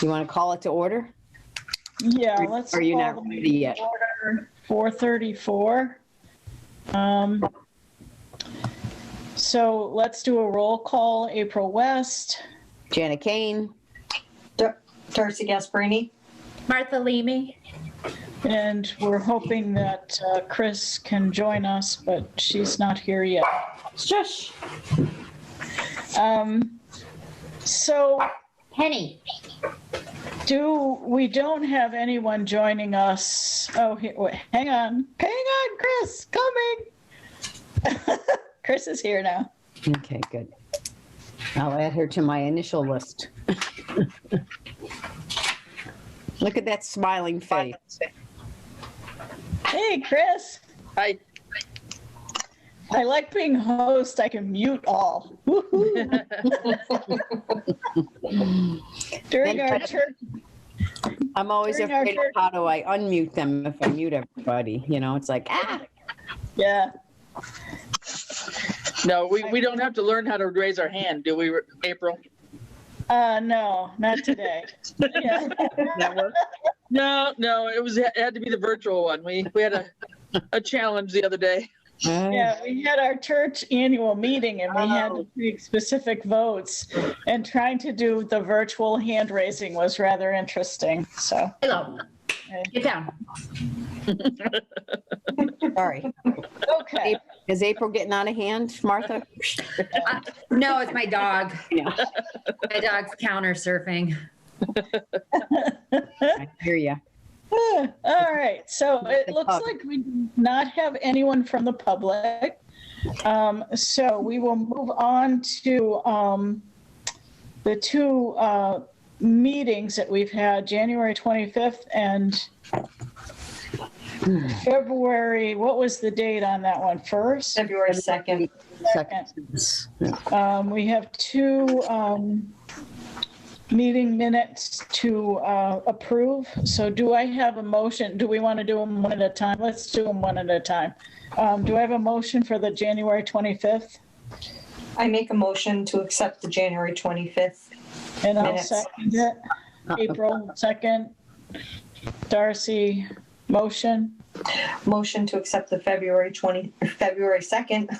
You want to call it to order? Yeah, let's Are you call not the ready meeting yet? order 4:34. So let's do a roll call. April West, Janet Kane, Darcy Gasparini. Martha Leamy. and we're hoping that Chris can join us, but she's not here yet. Shush. So Penny. we don't have anyone joining us. Oh, wait, hang on, Chris, coming. Chris is here now. Okay, good. I'll add her to my initial list. Look at that smiling face. Hey, Chris. Hi. I like being host. I can mute all. Woohoo. During our church, I'm always During our afraid of church- how do I unmute them if I mute everybody. You know, it's like, yeah. No, we don't have to learn how to raise our hand, do we, April? No, not today. Yeah. that works. No, it had to be the virtual one. We had a challenge the other day. Yeah, we had our church annual meeting and we had to take specific votes, and trying to do the virtual hand raising was rather interesting. So, Hello. Get down. Sorry. okay. Is April getting out of hand, Martha? No, it's my dog. Yeah, My dog's counter surfing. I hear you. All right. So it looks like we do not have anyone from the public. So we will move on to the two meetings that we've had, January 25th and February. What was the date on that one? First? February 2nd. Second. We have two meeting minutes to approve. So do I have a motion? Do we want to do them one at a time? Let's do them one at a time. Do I have a motion for the January 25th? I make a motion to accept the January 25th. And I'll Minutes. second it. April, second. Darcy, motion. Motion to accept the February 2nd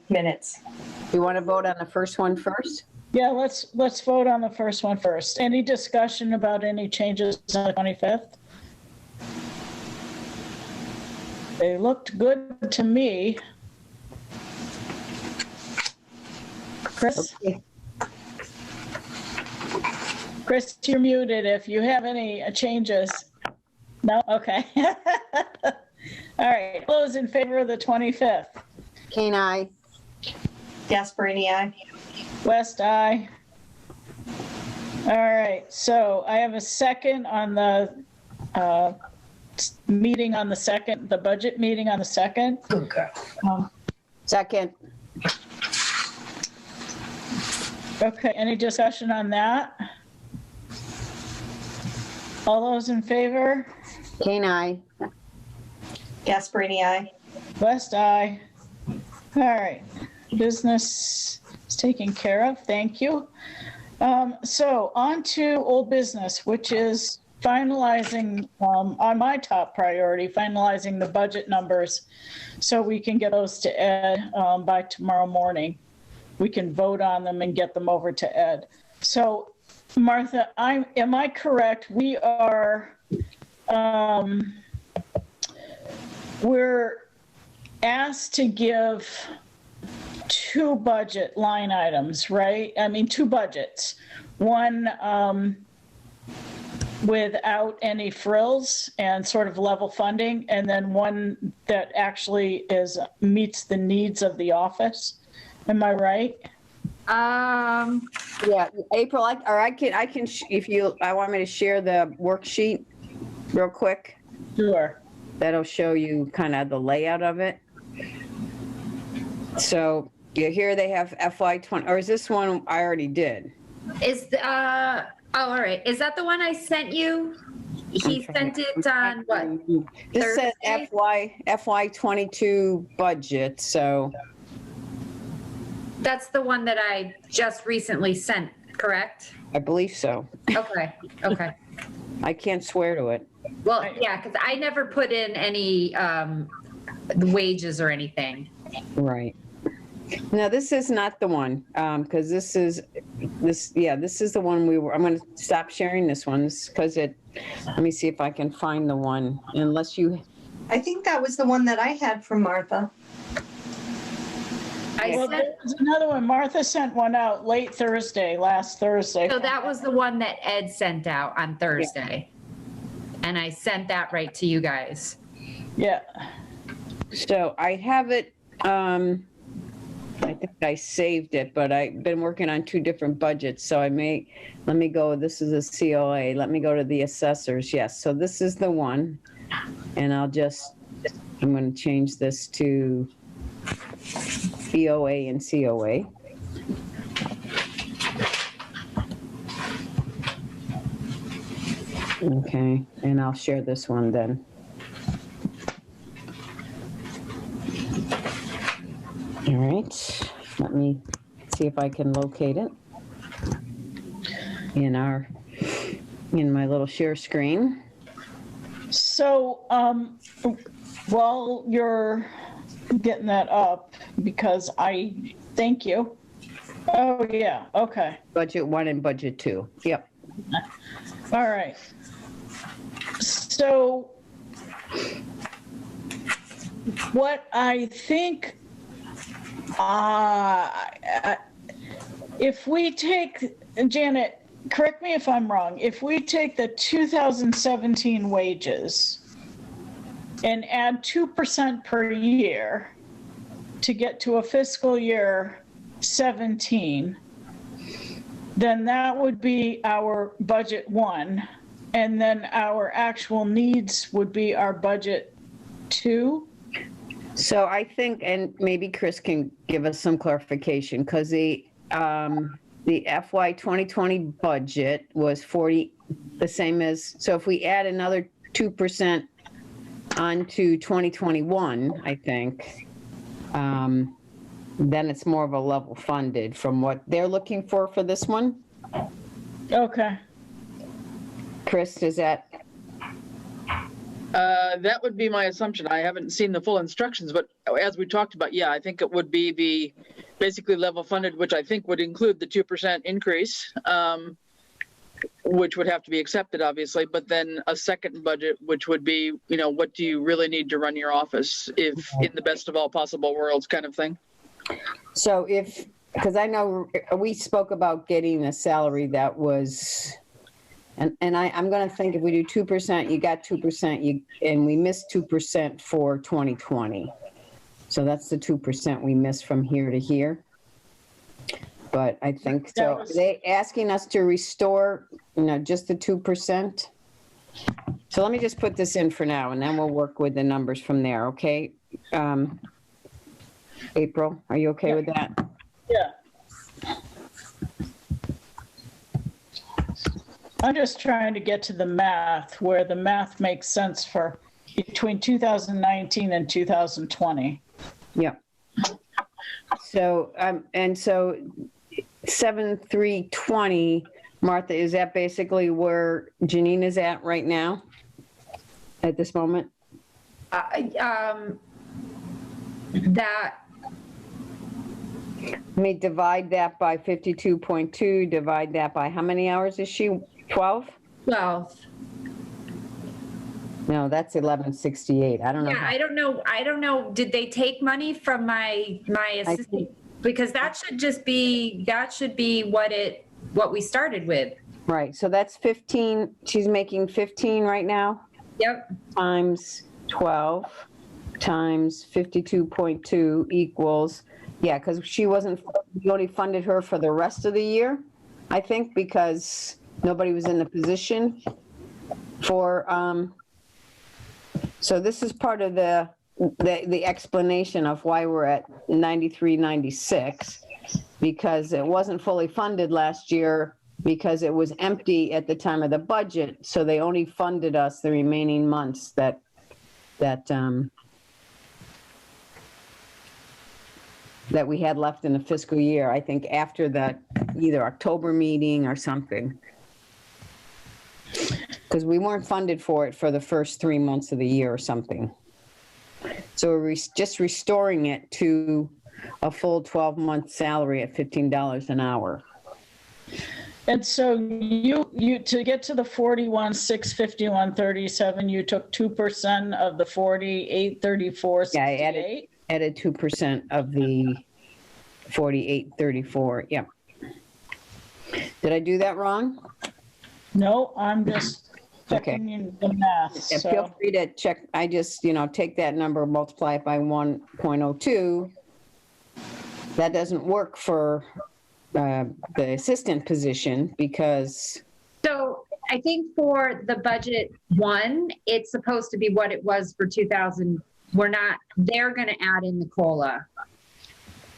minutes. You want to vote on the first one first? Yeah, let's vote on the first one first. Any discussion about any changes on the 25th? They looked good to me. Chris? Okay. Chris, you're muted if you have any changes. No? Okay. All right. Those in favor of the 25th? Kane, aye. Gasparini, aye. West, aye. All right. So I have a second on the meeting on the 2nd, the budget meeting on the 2nd. Second. Okay. Any discussion on that? All those in favor? Kane, aye. Gasparini, aye. West, aye. All right. Business is taken care of. Thank you. So on to old business, which is finalizing, on my top priority, finalizing the budget numbers so we can get those to Ed by tomorrow morning. We can vote on them and get them over to Ed. So Martha, am I correct? We are, we're asked to give two budget line items, right? I mean, two budgets. One without any frills and sort of level funding, and then one that actually meets the needs of the office. Am I right? Yeah, April, I can, if I want me to share the worksheet real quick. Sure. That'll show you kind of the layout of it. So here they have FY20, or is this one I already did? Oh, all right. Is that the one I sent you? He sent it on what? This says Thursday? FY22 budget, so. That's the one that I just recently sent correct? I believe so. Okay, okay. I can't swear to it. Well, yeah, because I never put in any wages or anything. Right. No, this is not the one, because this is the one I'm going to stop sharing this one, because let me see if I can find the one, unless you, I think that was the one that I had from Martha. Well, there's another one. Martha sent one out last Thursday. So that was the one that Ed sent out on Thursday. And I sent that right to you guys. Yeah. so I have it, I think I saved it, but I've been working on two different budgets, so let me go, this is a COA, let me go to the assessors, yes, so this is the one, and I'm going to change this to BOA and COA. Okay, and I'll share this one then. All right, let me see if I can locate it in my little share screen. So, while you're getting that up, because thank you. Oh, yeah, okay. Budget 1 and budget 2, yep. All right. So, what I think, if we take, Janet, correct me if I'm wrong, if we take the 2017 wages and add 2% per year to get to a fiscal year 17, then that would be our budget 1, and then our actual needs would be our budget 2. So I think, and maybe Chris can give us some clarification, because the FY 2020 budget was 40, the same as, so if we add another 2% onto 2021, I think, then it's more of a level funded from what they're looking for this one. Okay. Chris, does that? That would be my assumption. I haven't seen the full instructions, but as we talked about, yeah, I think it would be the basically level funded, which I think would include the 2% increase, which would have to be accepted, obviously, but then a second budget, which would be, what do you really need to run your office if in the best of all possible worlds kind of thing? So because I know we spoke about getting a salary that was, and I'm going to think if we do 2%, you got 2%, and we missed 2% for 2020. So that's the 2% we missed from here to here. But I think, so are they asking us to restore, just the 2%? So let me just put this in for now, and then we'll work with the numbers from there, okay? April, are you okay with that? Yeah. I'm just trying to get to the math, where the math makes sense for between 2019 and 2020. Yeah. So, and so 7,320, Martha, is that basically where Janine is at right now? At this moment? That, Let me divide that by 52.2, divide that by how many hours is she? 12? 12. No, that's 1168. I don't know. Yeah, I don't know. Did they take money from my assistant? think- Because that should be what we started with. Right, so that's 15, she's making 15 right now, Yep. times 12, times 52.2 equals, yeah, because we only funded her for the rest of the year, I think, because nobody was in the position for, so this is part of the explanation of why we're at 93.96, because it wasn't fully funded last year because it was empty at the time of the budget. So they only funded us the remaining months that we had left in the fiscal year. I think after that, either October meeting or something. Because we weren't funded for it for the first 3 months of the year or something. So we're just restoring it to a full 12-month salary at $15 an hour. And so you to get to the 41,651.37, you took 2% of the 48,34.68. Yeah, I added 2% of the 48.34. Yep. Did I do that wrong? No, I'm just Okay. checking the math. Yeah, So feel free to check. I just, take that number, multiply it by 1.02. That doesn't work for the assistant position because, So I think for the budget one, it's supposed to be what it was for 2000. They're going to add in the COLA.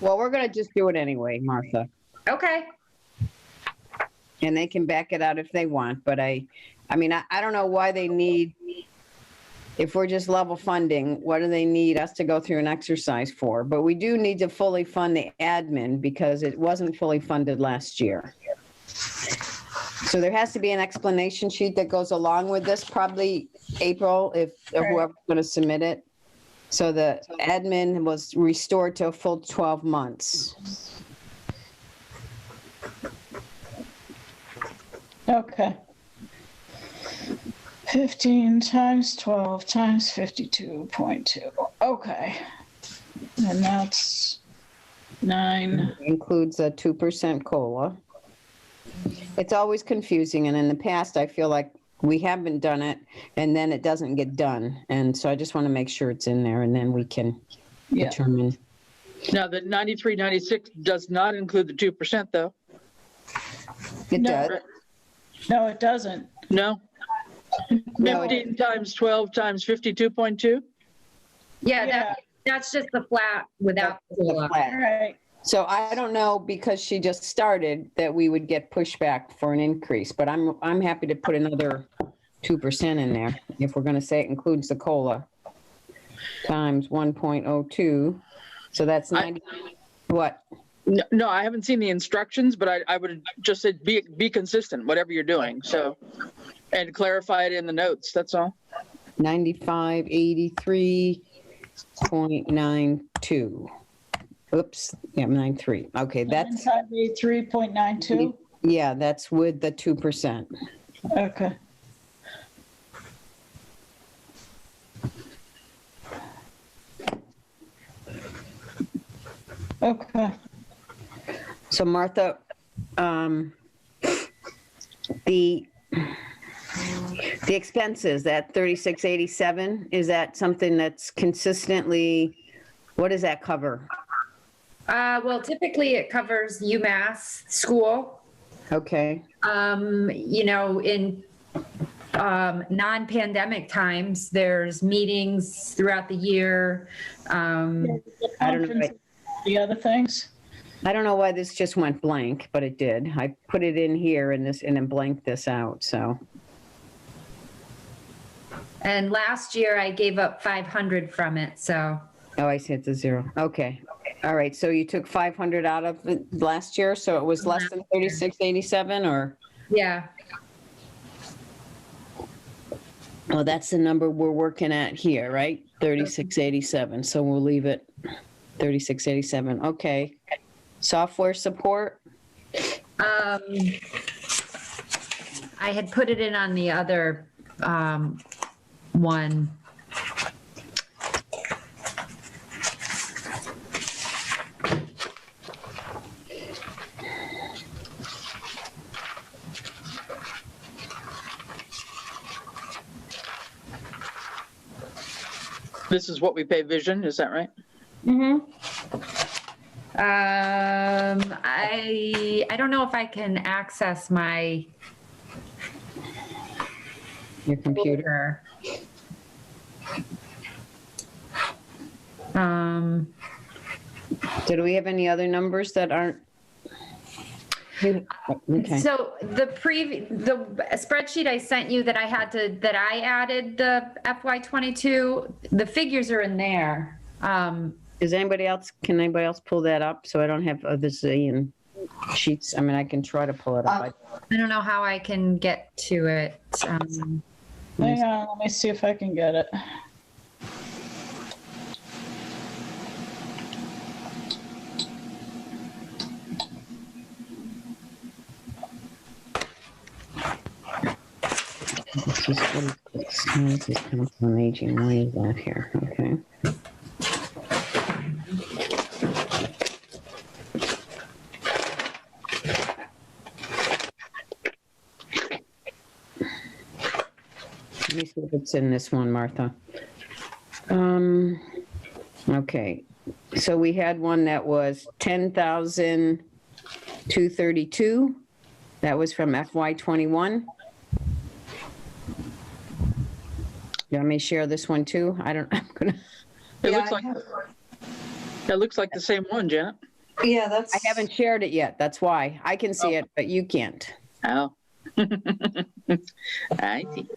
well, we're going to just do it anyway, Martha. Okay. And they can back it out if they want, but I don't know why they need, if we're just level funding, what do they need us to go through an exercise for? But we do need to fully fund the admin because it wasn't fully funded last year. So there has to be an explanation sheet that goes along with this, probably April, or whoever's going to submit it. So the admin was restored to a full 12 months. okay. 15 times 12 times 52.2. Okay. And that's 9. Includes a 2% COLA. It's always confusing, and in the past, I feel like we haven't done it, and then it doesn't get done. And so I just want to make sure it's in there, and then we can Yeah. determine. Now, the 93.96 does not include the 2%, though. It No. does. No, it doesn't. No? No, 15 times 12 times 52.2? Yeah, that's just the flat without the the COLA. flat. All right. So I don't know, because she just started, that we would get pushback for an increase, but I'm happy to put another 2% in there. If we're going to say it includes the COLA times 1.02, so that's 90, what? No, I haven't seen the instructions, but I would just say be consistent, whatever you're doing. So, and clarify it in the notes, that's all. 9583.92. Oops, yeah, 93. Okay, that's, 3.92. yeah, that's with the 2%. Okay. Okay. So Martha, the expenses, that 3687, is that something that's consistently, what does that cover? Well, typically it covers UMass school. Okay, In non-pandemic times, there's meetings throughout the year. I don't know. The other things. I don't know why this just went blank, but it did. I put it in here and then blanked this out, so. And last year I gave up 500 from it, so. Oh, I see, it's a 0. Okay. All right, so you took 500 out of it last year, so it was less than 3687, or? Yeah. Well, that's the number we're working at here, right? 3687, so we'll leave it 3687. Okay. Software support? I had put it in on the other one. This is what we pay Vision, is that right? I don't know if I can access my Your computer? Do we have any other numbers that aren't? Okay. So the spreadsheet I sent you that that I added the FY22, the figures are in there. Can anybody else pull that up so I don't have a zillion sheets? I mean, I can try to pull it up. I don't know how I can get to it. Hang on, let me see if I can get it. This is what this is council on aging. Why is that here? Okay. Let me see if it's in this one, Martha. Okay, so we had one that was 10,232. That was from FY21. You want me to share this one too? I'm gonna, It Yeah, looks I like, have- that looks like the same one, Janet. Yeah, that's. I haven't shared it yet, that's why. I can see it, but you can't. Oh. I see.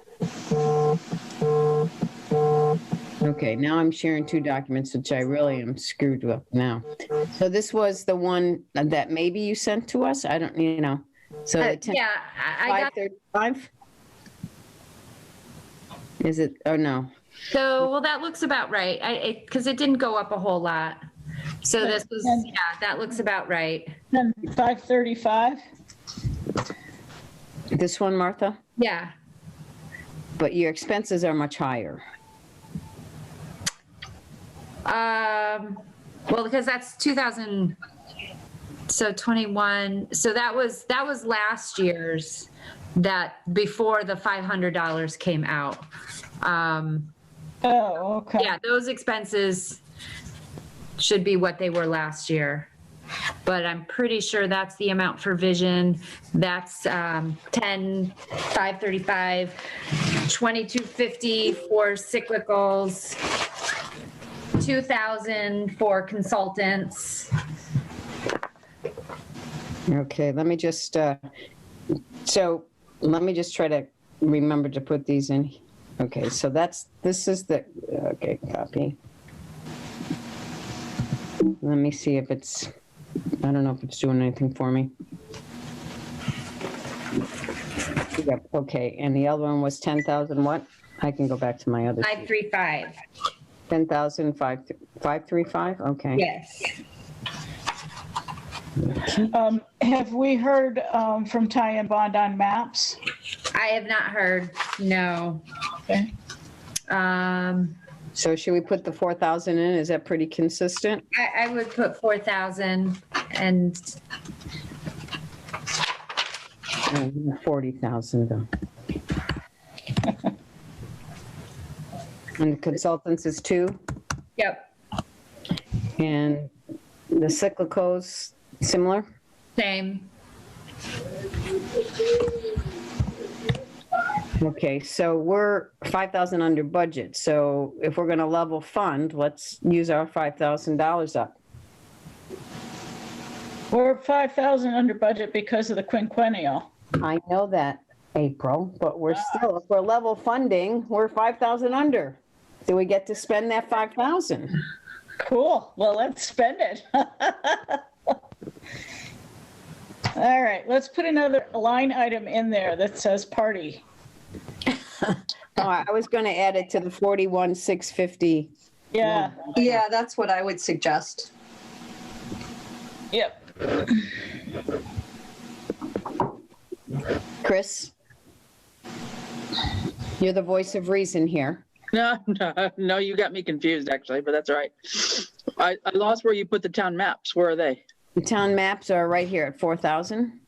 Okay, now I'm sharing two documents, which I really am screwed up now. So this was the one that maybe you sent to us? I don't, so the 10, Yeah, I got, 535? Is it, oh no, so, well, that looks about right. Because it didn't go up a whole lot. So this was, yeah, that looks about right. Then 535? this one, Martha? Yeah. But your expenses are much higher. Well, because that's 2000, so 21, so that was last year's, that before the $500 came out. Oh, okay. Yeah, those expenses should be what they were last year. But I'm pretty sure that's the amount for vision. That's 10,535, 2250 for cyclicals, 2,000 for consultants. Okay, let me just, so let me just try to remember to put these in. Okay, so this is the, okay, copy. Let me see if it's, I don't know if it's doing anything for me. Yep, okay, and the other one was 10,000 what? I can go back to my other. 535. 10,535, okay. Yes. Have we heard from Ty and Bond on maps? I have not heard, no. Okay. So should we put the 4,000 in? Is that pretty consistent? I would put 4,000 and 40,000 though. And the consultants is 2, yep, and the cyclicals similar? same. Okay, so we're 5,000 under budget. So if we're going to level fund, let's use our $5,000 up. We're 5,000 under budget because of the quinquennial. I know that, April, but we're still, if we're level funding, we're 5,000 under. Do we get to spend that 5,000? Cool. Well, let's spend it. All right, let's put another line item in there that says party. Oh, I was going to add it to the 41,650. Yeah, Yeah, that's what I would suggest. yep. Chris? You're the voice of reason here. No, you got me confused actually, but that's all right. I lost where you put the town maps. Where are they? The town maps are right here at 4,000.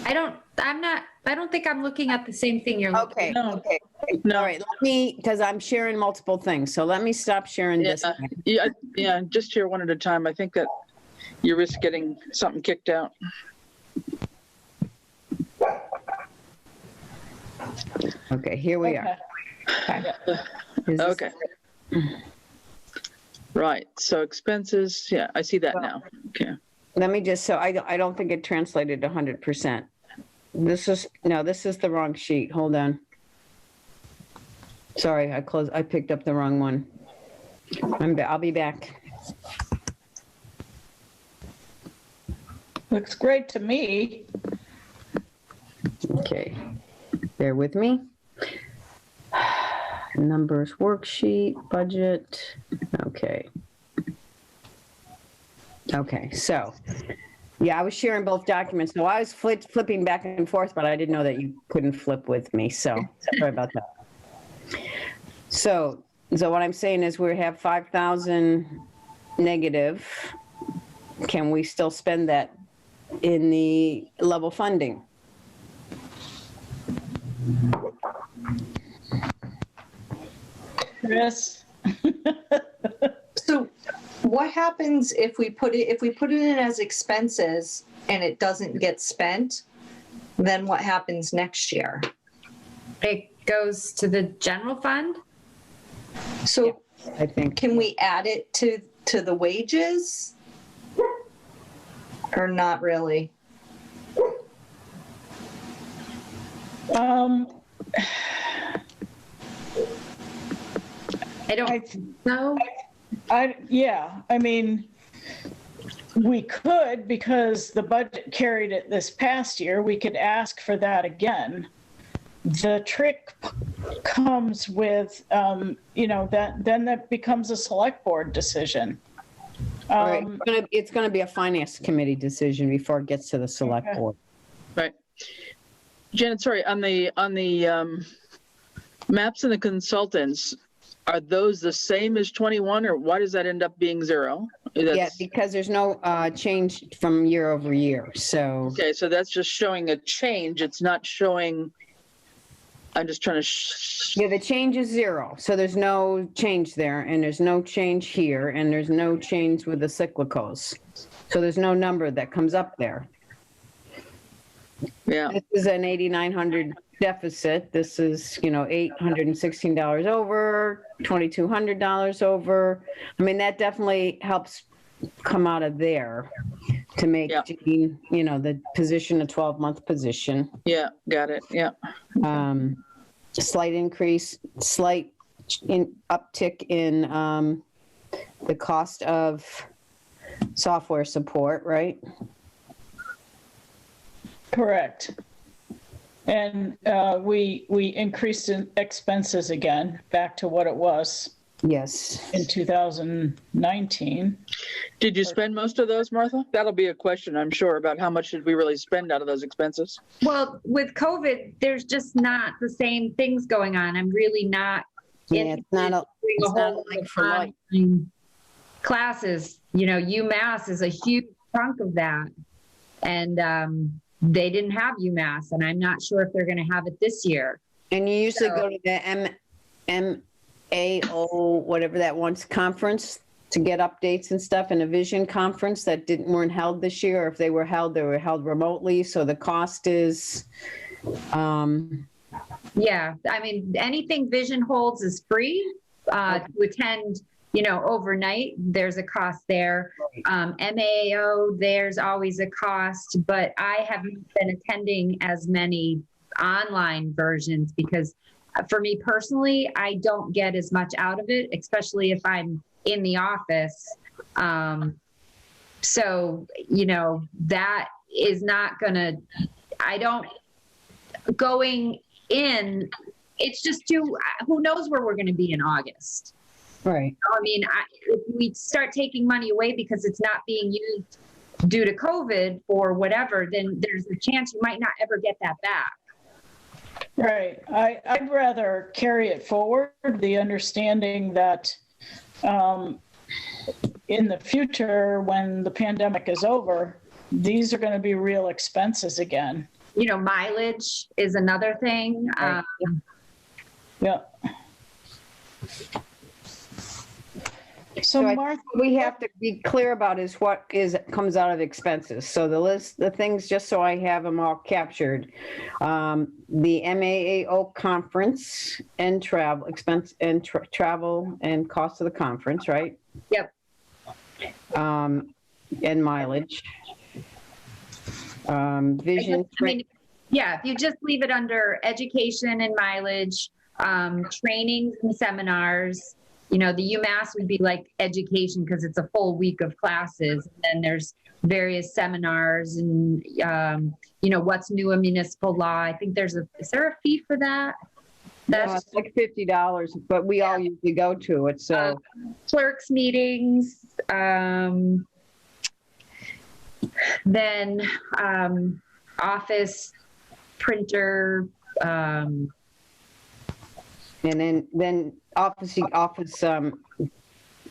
I don't think I'm looking at the same thing you're looking Okay, No. okay. No. All right, let me, because I'm sharing multiple things, so let me stop sharing this. Yeah, just share one at a time. I think that you risk getting something kicked out. Okay, here we are. Okay. Is this- Okay. Right, so expenses, yeah, I see that now. Okay. Let me just, so I don't think it translated 100%. This is the wrong sheet. Hold on. Sorry, I picked up the wrong one. I'll be back. Looks great to me. Okay, bear with me. Numbers worksheet, budget, okay. Okay, so, yeah, I was sharing both documents. So I was flipping back and forth, but I didn't know that you couldn't flip with me, so sorry about that. So what I'm saying is we have 5,000 negative. Can we still spend that in the level funding? Chris? So what happens if we put it in as expenses and it doesn't get spent? Then what happens next year? It goes to the general fund? So I think. can we add it to the wages? Or not really? I don't know. Yeah, I mean, we could, because the budget carried it this past year, we could ask for that again. The trick comes with, that becomes a select board decision. All right, it's gonna be a finance committee decision before it gets to the select Okay. board. Right. Janet, sorry, on the maps and the consultants, are those the same as 21, or why does that end up being 0? Yeah, because there's no change from year over year, so. Okay, so that's just showing a change. It's not showing, I'm just trying to, Yeah, the change is 0, so there's no change there, and there's no change here, and there's no change with the cyclicals. So there's no number that comes up there. yeah, This is an 8,900 deficit. This is, $816 over, $2,200 over. I mean, that definitely helps come out of there to make, Yeah. the position a 12-month position. yeah, got it, yeah. Slight increase, slight uptick in the cost of software support, right? Correct. And we increased in expenses again, back to what it was Yes. in 2019. Did you spend most of those, Martha? That'll be a question, I'm sure, about how much did we really spend out of those expenses? Well, with COVID, there's just not the same things going on. I'm really not. Yeah, it's not whole like for like. online classes. UMass is a huge chunk of that. And they didn't have UMass, and I'm not sure if they're going to have it this year. And you usually go to the MAO, whatever that one's conference to get updates and stuff, and a vision conference that weren't held this year. Or if they were held remotely. So the cost is, Yeah, I mean, anything Vision holds is free to attend. Overnight, there's a cost there. MAO, there's always a cost, but I haven't been attending as many online versions because for me personally, I don't get as much out of it, especially if I'm in the office. So, that is not gonna, going in, it's just who knows where we're gonna be in August. right. I mean, if we start taking money away because it's not being used due to COVID or whatever, then there's a chance you might not ever get that back. Right. I'd rather carry it forward, the understanding that in the future, when the pandemic is over, these are going to be real expenses again. Mileage is another thing. Right. Yeah. So I Martha, think we have to be clear about is what comes out of expenses. So the things, just so I have them all captured. The MAAO conference and travel expense and travel and cost of the conference, right? Yep. And mileage. Vision. Yeah, if you just leave it under education and mileage, trainings and seminars, you know, the UMass would be like education because it's a full week of classes. And then there's various seminars and, you know, what's new in municipal law. I think is there a fee for that? Yeah, it's like $50, but we all usually go to it, so. Clerks meetings, then office printer, And then office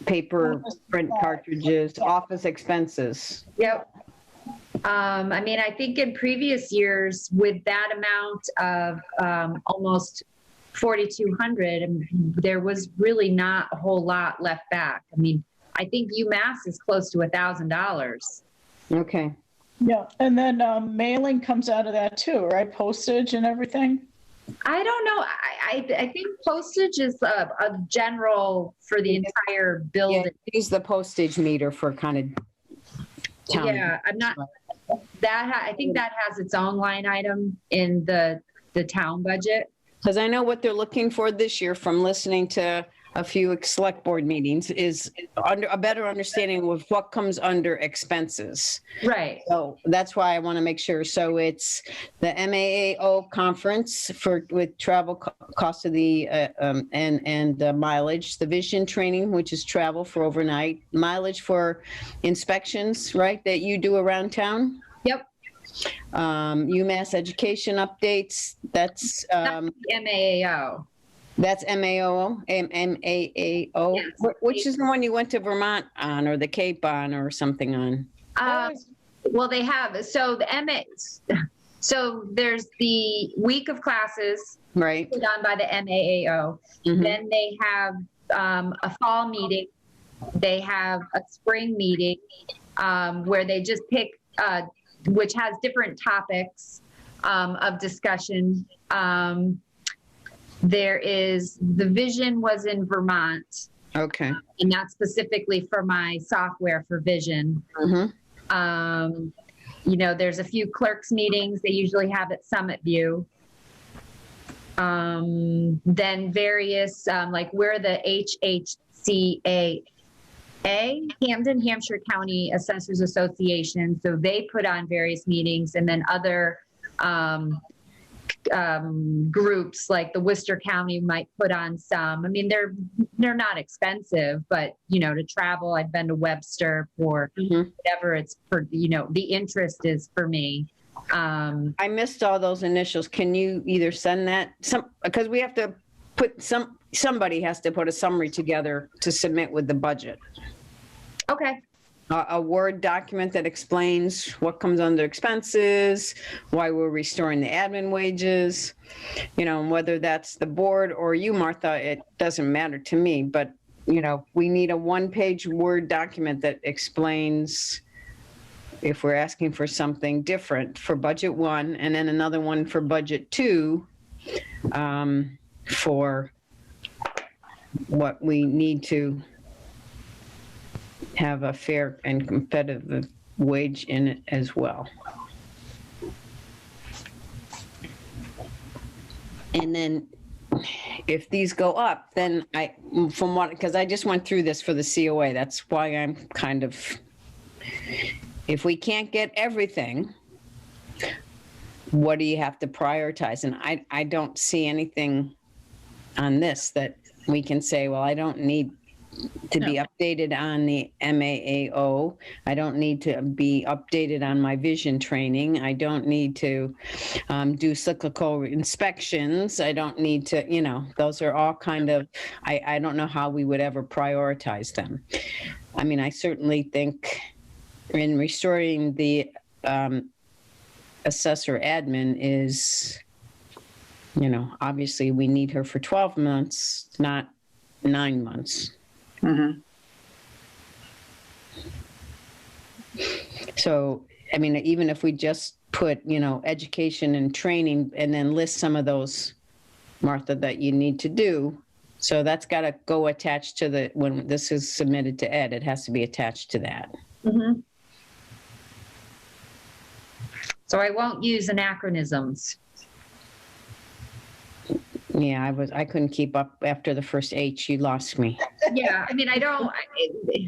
paper, print cartridges, office expenses. Yep. I mean, I think in previous years with that amount of almost 4,200, there was really not a whole lot left back. I mean, I think UMass is close to $1,000. Okay. Yeah, and then mailing comes out of that too, right? Postage and everything? I don't know. I think postage is a general for the entire Yeah, building. use the postage meter for kind of town. Yeah, I'm not, I think that has its own line item in the town budget. Because I know what they're looking for this year from listening to a few select board meetings is a better understanding of what comes under expenses. Right. So that's why I want to make sure. So it's the MAAO conference with travel cost of the and mileage, the vision training, which is travel for overnight, mileage for inspections, right, that you do around town. Yep. UMass education updates. That's MAAO. That's MAAO. Yes. Which is the one you went to Vermont on, or the Cape on, or something on? Well, they have. So so there's the week of classes Right. put on by the MAAO. Mhm. Then they have a fall meeting. They have a spring meeting where they just pick, which has different topics of discussion. There is, the vision was in Vermont, Okay. and that's specifically for my software for vision. Mm-hmm. You know, there's a few clerks meetings they usually have at Summit View. Then various, like we're the HHCAA, Hamden Hampshire County Assessors Association. So they put on various meetings, and then other groups like the Worcester County might put on some. I mean, they're not expensive, but you know, to travel, I've been to Webster for whatever it's for, you know, the interest is for me. I missed all those initials. Can you either send that because we have to put somebody has to put a summary together to submit with the budget. Okay. A Word document that explains what comes under expenses, why we're restoring the admin wages, you know, and whether that's the board or you, Martha, it doesn't matter to me, but, you know, we need a one-page Word document that explains if we're asking for something different for budget 1, and then another one for budget 2, for what we need to have a fair and competitive wage in it as well. And then if these go up, then because I just went through this for the COA, that's why I'm kind of, if we can't get everything, what do you have to prioritize? And I don't see anything on this that we can say, well, I don't need to be updated on the MAAO. I don't need to be updated on my vision training. I don't need to do cyclical inspections. I don't need to, you know, those are all kind of, I don't know how we would ever prioritize them. I mean, I certainly think in restoring the assessor admin is, you know, obviously we need her for 12 months, not 9 months. Mm-hmm. So, I mean, even if we just put, you know, education and training and then list some of those, Martha, that you need to do. So that's got to go attached to when this is submitted to Ed, it has to be attached to that. Mm-hmm. So I won't use anachronisms. Yeah, I couldn't keep up after the first H. You lost me. Yeah, I mean, I don't,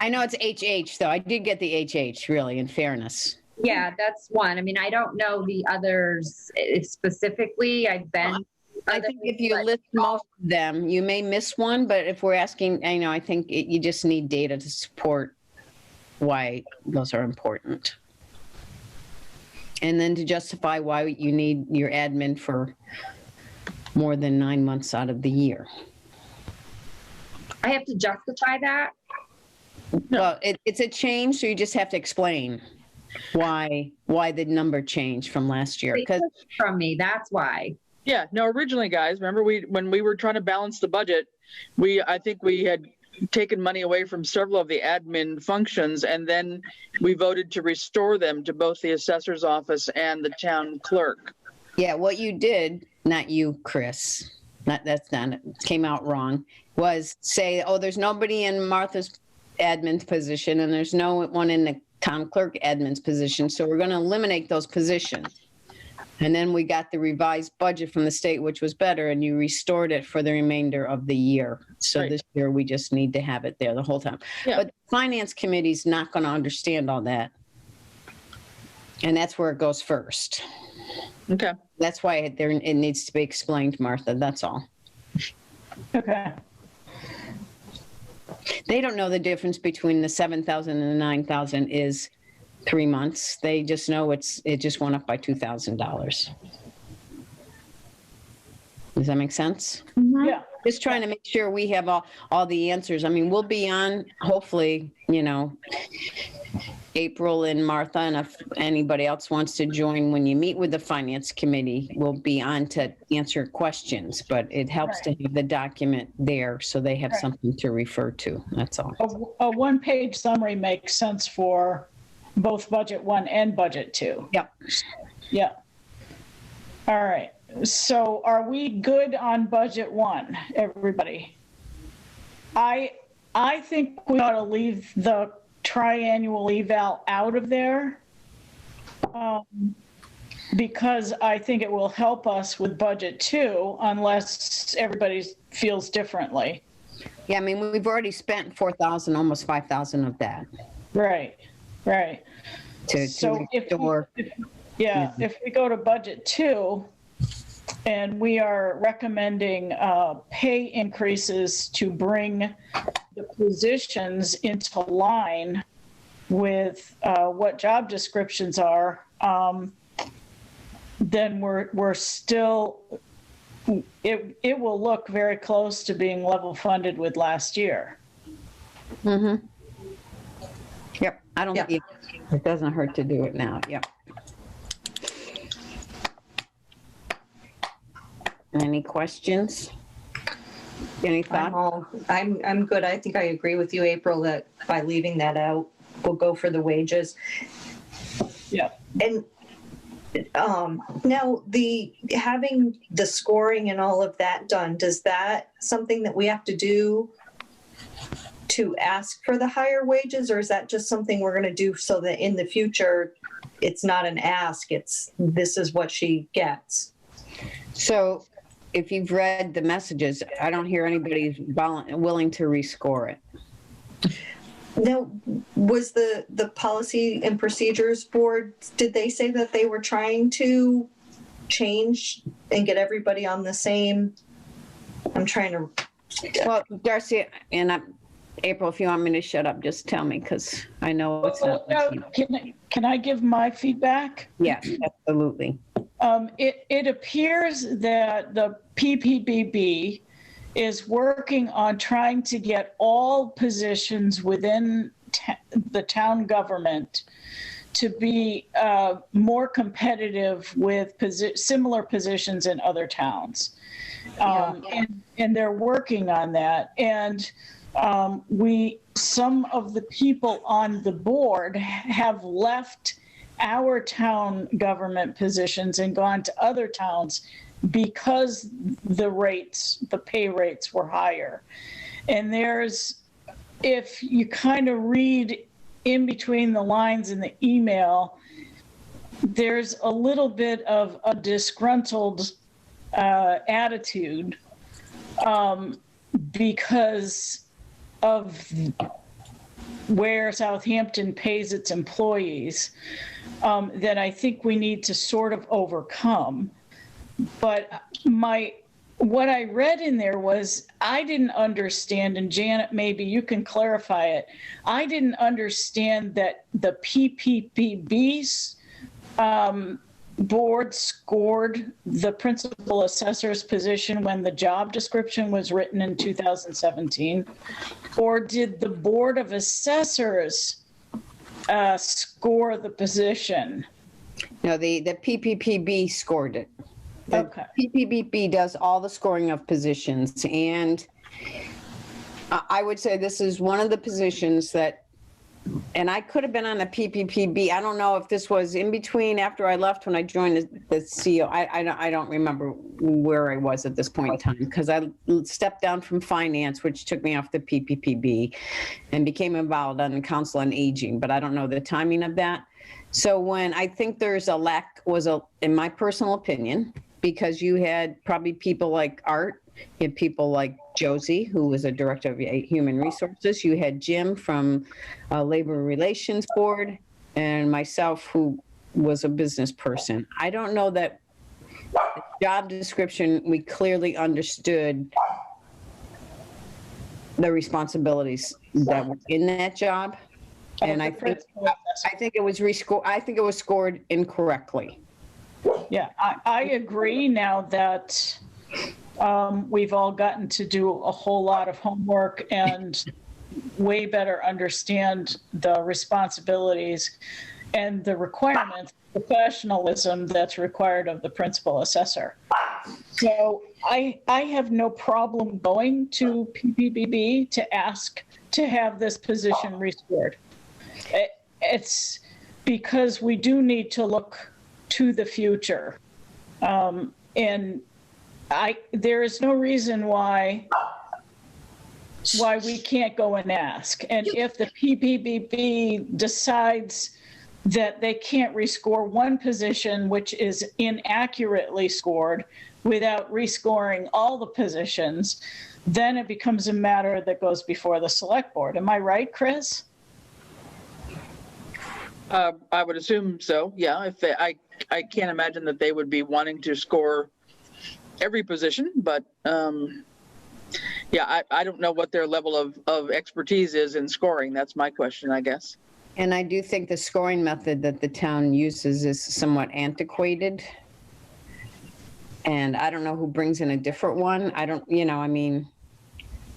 I know it's HH though. I did get the HH really, in fairness. yeah, that's one. I mean, I don't know the others specifically. I've been. I think if you list most of them, you may miss one, but if we're asking, I think you just need data to support why those are important. And then to justify why you need your admin for more than 9 months out of the year. I have to justify that. Well, it's a change, so you just have to explain why the number changed from last year. They Because took it from me, that's why. Yeah, no, originally, guys, remember when we were trying to balance the budget, I think we had taken money away from several of the admin functions, and then we voted to restore them to both the assessor's office and the town clerk. yeah, what you did, not you, Chris, it came out wrong, was say, oh, there's nobody in Martha's admin's position and there's no one in the town clerk admin's position, so we're going to eliminate those positions. And then we got the revised budget from the state, which was better, and you restored it for the remainder of the year. So Right. this year, we just need to have it there the whole time. Yeah. But the finance committee's not going to understand all that. And that's where it goes first. Okay. That's why it needs to be explained, Martha, that's all. Okay. They don't know the difference between the 7,000 and the 9,000 is 3 months. They just know it just went up by $2,000. Does that make sense? Yeah. Just trying to make sure we have all the answers. I mean, we'll be on, hopefully, April and Martha, and if anybody else wants to join when you meet with the finance committee, we'll be on to answer questions, but it helps to have the document there so they have something to refer to. That's all. A one-page summary makes sense for both budget 1 and budget 2. Yep. Yeah. All right. So are we good on budget 1, everybody? I think we ought to leave the triannual eval out of there, because I think it will help us with budget 2 unless everybody feels differently. Yeah, I mean, we've already spent 4,000, almost 5,000 of that Right. to So restore. if we go to budget 2, and we are recommending pay increases to bring the positions into line with what job descriptions are, then we're still, it will look very close to being level funded with last year. Mm-hmm. Yep, I don't Yeah. think it doesn't hurt to do it now, yep. Any questions? Any thoughts? I'm good. I think I agree with you, April, that by leaving that out, we'll go for the wages. Yeah. And now having the scoring and all of that done, does that something that we have to do to ask for the higher wages, or is that just something we're going to do so that in the future it's not an ask, this is what she gets? So if you've read the messages, I don't hear anybody willing to rescore it. Now, was the Policy and Procedures Board, did they say that they were trying to change and get everybody on the same? I'm trying to. Well, Darcy, and April, if you want me to shut up, just tell me, because I know it's not. Can I give my feedback? Yes, absolutely. It appears that the PPBB is working on trying to get all positions within the town government to be more competitive with similar positions in other towns. And they're working on that. And some of the people on the board have left our town government positions and gone to other towns because the pay rates were higher. And if you kind of read in between the lines in the email, there's a little bit of a disgruntled attitude because of where Southampton pays its employees, that I think we need to sort of overcome. But what I read in there was, I didn't understand, and Janet, maybe you can clarify it. I didn't understand that the PPPB's board scored the principal assessor's position when the job description was written in 2017, or did the Board of Assessors score the position? No, the PPPB scored it. The Okay. PPPB does all the scoring of positions, and I would say this is one of the positions that, and I could have been on a PPPB. I don't know if this was in between after I left when I joined the CEO. I don't remember where I was at this point in time, because I stepped down from finance, which took me off the PPPB, and became involved on the Council on Aging, but I don't know the timing of that. So when I think there's a lack in my personal opinion, because you had probably people like Art, you had people like Josie, who was a director of human resources. You had Jim from Labor Relations Board, and myself, who was a business person. I don't know that the job description, we clearly understood the responsibilities that were in that job. And I think it was scored incorrectly. Yeah, I agree now that we've all gotten to do a whole lot of homework and way better understand the responsibilities and the requirements, professionalism that's required of the principal assessor. So I have no problem going to PPPB to ask to have this position restored. It's because we do need to look to the future. And there is no reason why we can't go and ask. And if the PPPB decides that they can't rescore one position, which is inaccurately scored, without rescoring all the positions, then it becomes a matter that goes before the select board. Am I right, Chris? I would assume so. Yeah. I can't imagine that they would be wanting to score every position, but yeah, I don't know what their level of expertise is in scoring. That's my question, I guess. And I do think the scoring method that the town uses is somewhat antiquated. And I don't know who brings in a different one.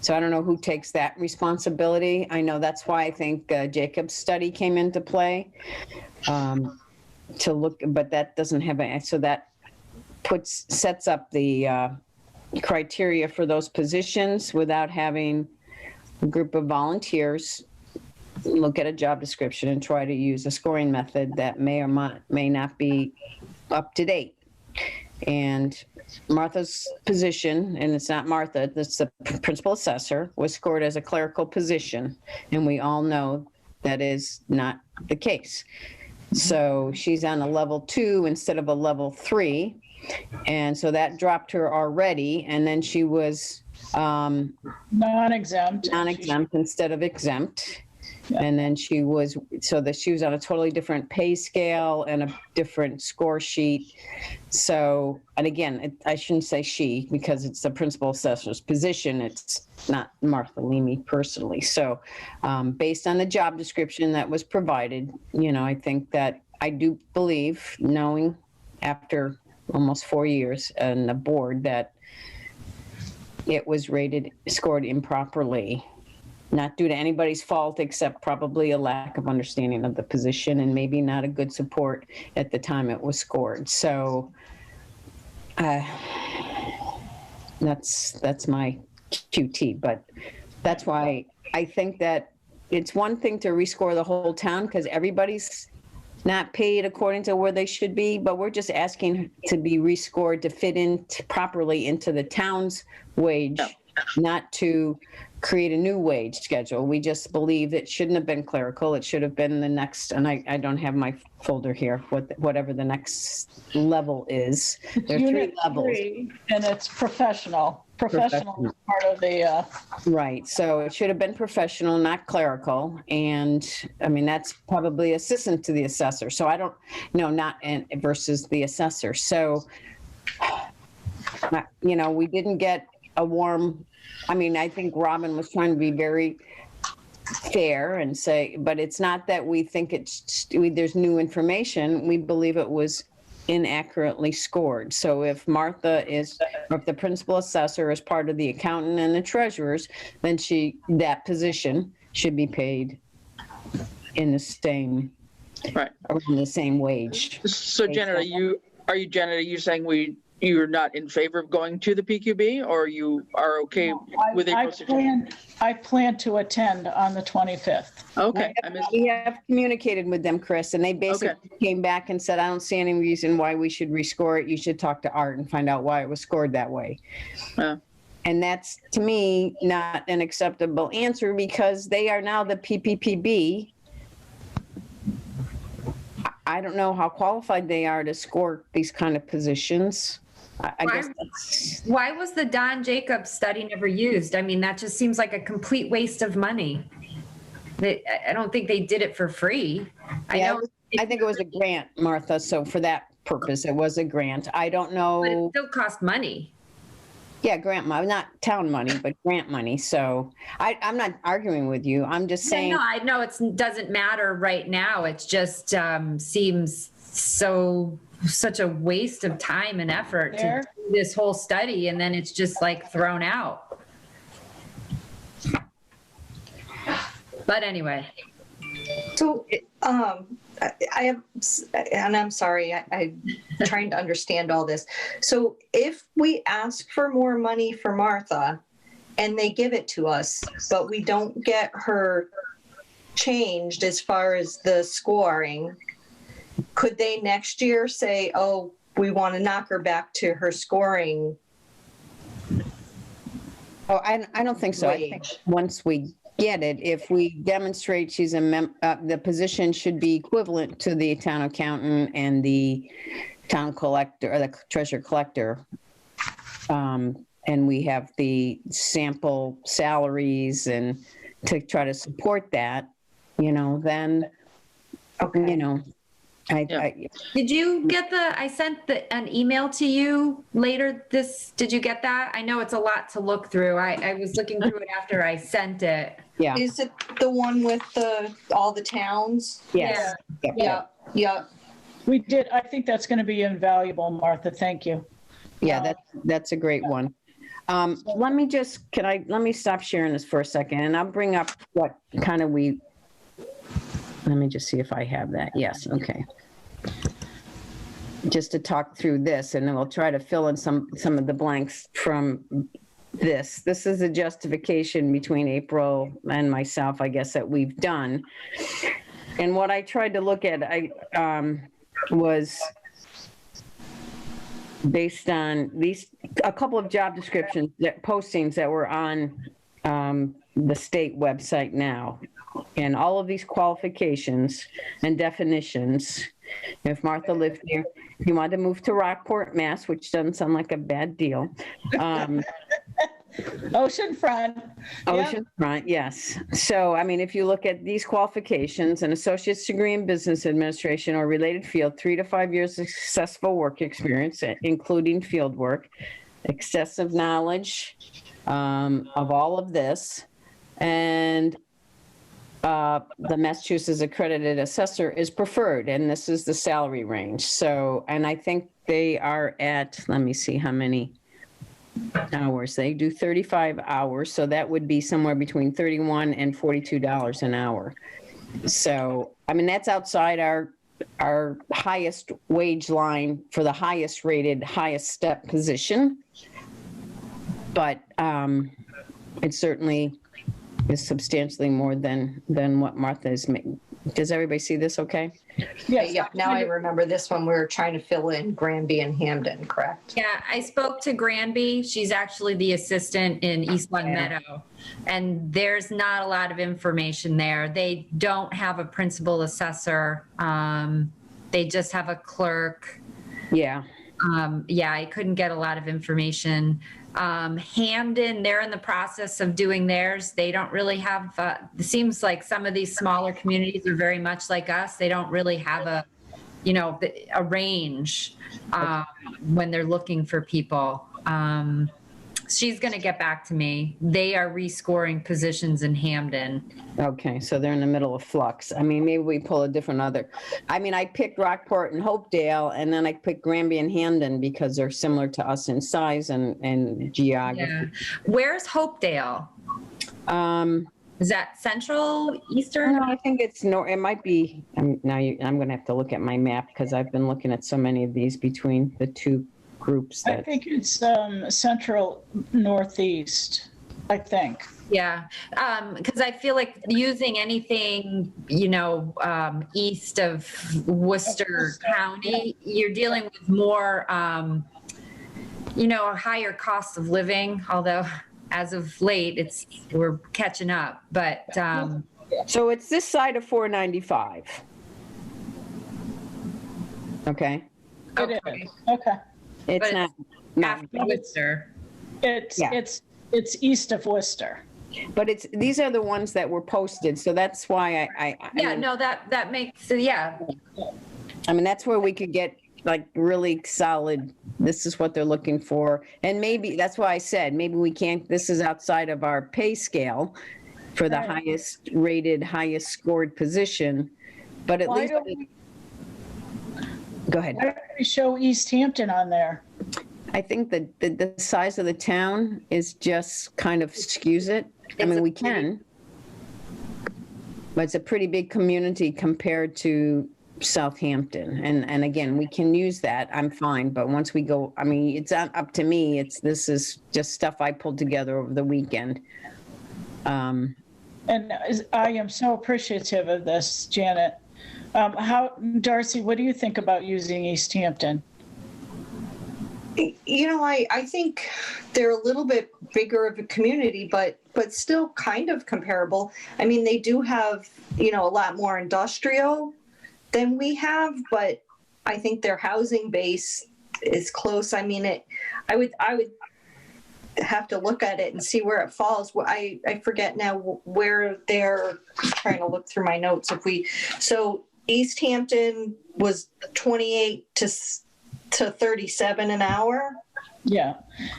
So I don't know who takes that responsibility. I know that's why I think Jacob's study came into play to look, but that doesn't have so that sets up the criteria for those positions without having a group of volunteers look at a job description and try to use a scoring method that may or may not be up to date. And Martha's position, and it's not Martha, that's the principal assessor, was scored as a clerical position. And we all know that is not the case. So she's on a level 2 instead of a level 3. And so that dropped her already. And then she was non-exempt instead of exempt. Yeah. And then she was on a totally different pay scale and a different score sheet. So, and again, I shouldn't say she, because it's the principal assessor's position. It's not Martha Leamy personally. So based on the job description that was provided, I think that I do believe, knowing after almost 4 years on the board, that it was scored improperly. Not due to anybody's fault, except probably a lack of understanding of the position and maybe not a good support at the time it was scored. So that's my QT, but that's why I think that it's one thing to rescore the whole town, because everybody's not paid according to where they should be, but we're just asking to be rescored to fit in properly into the town's wage, not to create a new wage schedule. We just believe it shouldn't have been clerical. It should have been the next, and I don't have my folder here, whatever the next level is. There's Unit 3 levels. 3, and it's professional. professional is part of the, Right, so it should have been professional, not clerical, and, I mean, that's probably assistant to the assessor, so I don't, no, not versus the assessor, so, you know, we didn't get a warm, I mean, I think Robin was trying to be very fair and say, but it's not that we think there's new information, we believe it was inaccurately scored. So if Martha is, or if the principal assessor is part of the accountant and the treasurers, then that position should be paid in the same, Right. around the same wage. So Janet, are you saying you're not in favor of going to the PQB, or you are okay with April 16th? I plan to attend on the 25th. Okay. We have communicated with them, Chris, and they basically came back and said, I don't see any reason why we should rescore it. You should talk to Art and find out why it was scored that way. And that's, to me, not an acceptable answer because they are now the PPPB. I don't know how qualified they are to score these kind of positions. I guess that's, Why was the Don Jacobs study never used? I mean, that just seems like a complete waste of money. I don't think they did it for free. yeah, I think it was a grant, Martha, so for that purpose, it was a grant. I don't But know. it still cost money. Yeah, grant money, not town money, but grant money. So I'm not arguing with you. I'm just saying. No, I know it doesn't matter right now. It just seems such a waste of time and effort to do this whole study, and then it's just like thrown out. But anyway. So, I have, and I'm sorry, I'm trying to understand all this. So if we ask for more money for Martha and they give it to us, but we don't get her changed as far as the scoring, could they next year say, oh, we want to knock her back to her scoring? Oh, I don't think so. I think once we get it, if we demonstrate she's the position should be equivalent to the town accountant and the town collector or the treasurer collector. And we have the sample salaries and to try to support that, you know, then, you know, Did you get I sent an email to you later did you get that? I know it's a lot to look through. I was looking through it after I sent it. Yeah. Is it the one with all the towns? Yes. Yeah. We did. I think that's going to be invaluable, Martha. Thank you. Yeah, that's a great one. Let me stop sharing this for a second and I'll bring up what kind of let me just see if I have that. Yes, okay. Just to talk through this and then we'll try to fill in some of the blanks from this. This is a justification between April and myself, I guess, that we've done. And what I tried to look at, was based on a couple of job descriptions, postings that were on the state website now. And all of these qualifications and definitions, if Martha lived here, if you wanted to move to Rockport, Mass, which doesn't sound like a bad deal. Oceanfront. Oceanfront, yes. So, I mean, if you look at these qualifications, an associate's degree in business administration or related field, 3 to 5 years of successful work experience, including field work, excessive knowledge of all of this, and the Massachusetts accredited assessor is preferred, and this is the salary range. So, and I think they are at, let me see how many hours. They do 35 hours, so that would be somewhere between $31 and $42 an hour. So, I mean, that's outside our highest wage line for the highest rated, highest step position. But it certainly is substantially more than what Martha is making. Does everybody see this okay? Yes. Yeah, now I remember this one. We were trying to fill in Granby and Hamden, correct? Yeah, I spoke to Granby. She's actually the assistant in East Long Meadow. And there's not a lot of information there. They don't have a principal assessor. They just have a clerk. Yeah. Yeah, I couldn't get a lot of information. Hamden, they're in the process of doing theirs. They don't really have, it seems like some of these smaller communities are very much like us. They don't really have a, a range when they're looking for people. She's going to get back to me. They are rescoring positions in Hamden. Okay, so they're in the middle of flux. I mean, maybe we pull a different other. I mean, I picked Rockport and Hopedale, and then I picked Granby and Hamden because they're similar to us in size and geography. Yeah. Where's Hopedale? Is that central, eastern? No, I think it's north. It might be. I'm going to have to look at my map because I've been looking at so many of these between the two groups. I think it's central northeast, I think. Yeah, because I feel like using anything, east of Worcester County, you're dealing with more, a higher cost of living, although as of late, we're catching up, but. So it's this side of 495. Okay. It is, okay. It's But not, After Worcester. It's east of Worcester. but these are the ones that were posted. So that's why I Yeah, no, that makes, yeah. I mean, that's where we could get like really solid, this is what they're looking for. And maybe, that's why I said, maybe we can't, this is outside of our pay scale for the Right. highest rated, highest scored position. But at Why least, don't we go ahead. show Easthampton on there? I think that the size of the town is just kind of skews it. I mean, we can. But it's a pretty big community compared to Southampton. And again, we can use that. I'm fine. But once we go, I mean, it's not up to me. This is just stuff I pulled together over the weekend. And I am so appreciative of this, Janet. Darcy, what do you think about using Easthampton? I think they're a little bit bigger of a community, but still kind of comparable. I mean, they do have, a lot more industrial than we have, but I think their housing base is close. I mean, I would have to look at it and see where it falls. I forget now where they're, I'm trying to look through my notes. So Easthampton was 28 to 37 an hour. Yeah,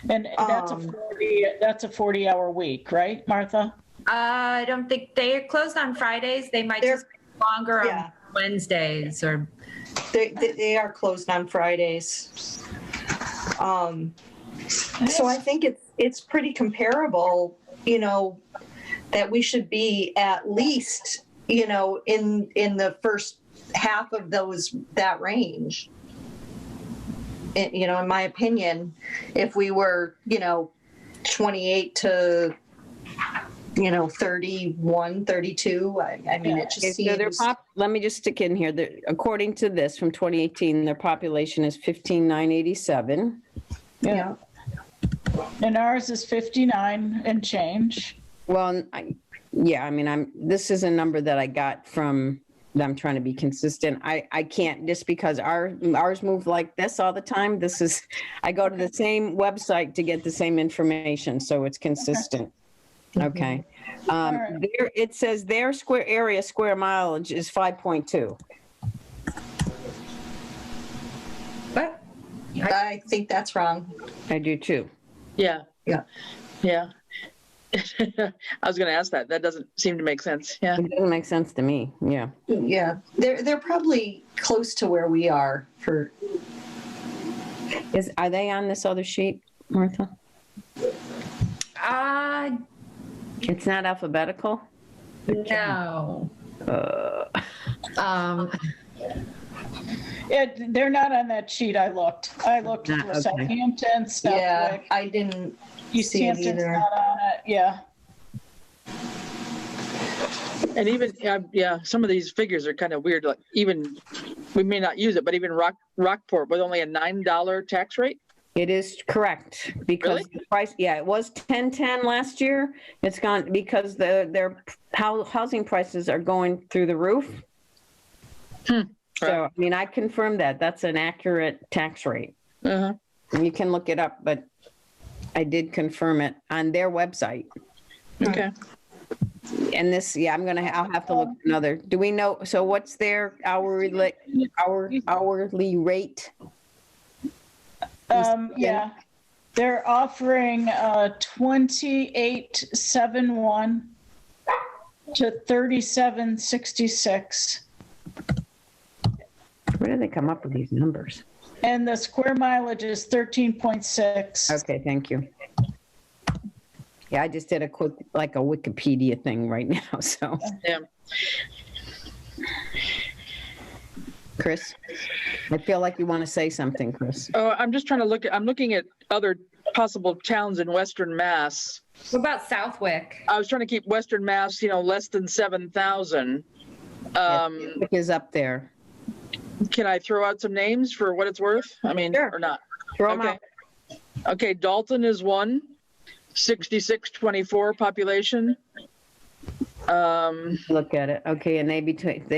and that's a 40-hour week, right, Martha? I don't think they're closed on Fridays. They might just be longer on Wednesdays or. They are closed on Fridays. So I think it's pretty comparable, that we should be at least, in the first half of that range. In my opinion, if we were, 28 to, 31, 32, I mean, it just seems. Let me just stick in here. According to this from 2018, their population is 15,987. Yeah. And ours is 59 and change. Well, this is a number that I got from, I'm trying to be consistent. I can't, just because ours move like this all the time. I go to the same website to get the same information, so it's consistent. Okay. Right. There, it says their square mileage is 5.2. What? I think that's wrong. I do too. Yeah. Yeah. Yeah. I was going to ask that. That doesn't seem to make sense. Yeah. It doesn't make sense to me. Yeah. Yeah. They're probably close to where we are for. Are they on this other sheet, Martha? It's not alphabetical? No. They're not on that sheet. I looked for Okay. Southampton, stuff. Yeah, I didn't see it Easthampton's either. not on it. Yeah. And even, some of these figures are kind of weird. Like even, we may not use it, but even Rockport with only a $9 tax rate. It is correct, because Really? the price, it was 1010 last year. It's gone because their housing prices are going through the roof. So, I mean, I confirmed that. That's an accurate tax rate. Uh-huh. You can look it up, but I did confirm it on their website. Okay. And this, yeah, I'll have to look at another. Do we know, so what's their hourly rate? Yeah, they're offering 28.71 to 37.66. Where do they come up with these numbers? And the square mileage is 13.6. Okay, thank you. Yeah, I just did a quick, like a Wikipedia thing right now, so. Yeah. Chris, I feel like you want to say something, Chris. Oh, I'm just trying to I'm looking at other possible towns in Western Mass. What about Southwick? I was trying to keep Western Mass, less than 7,000. It is up there. Can I throw out some names for what it's worth? I mean, Sure. or not? Throw 'em Okay. out. Okay, Dalton is one, 6624 population. Look at it. Okay, and they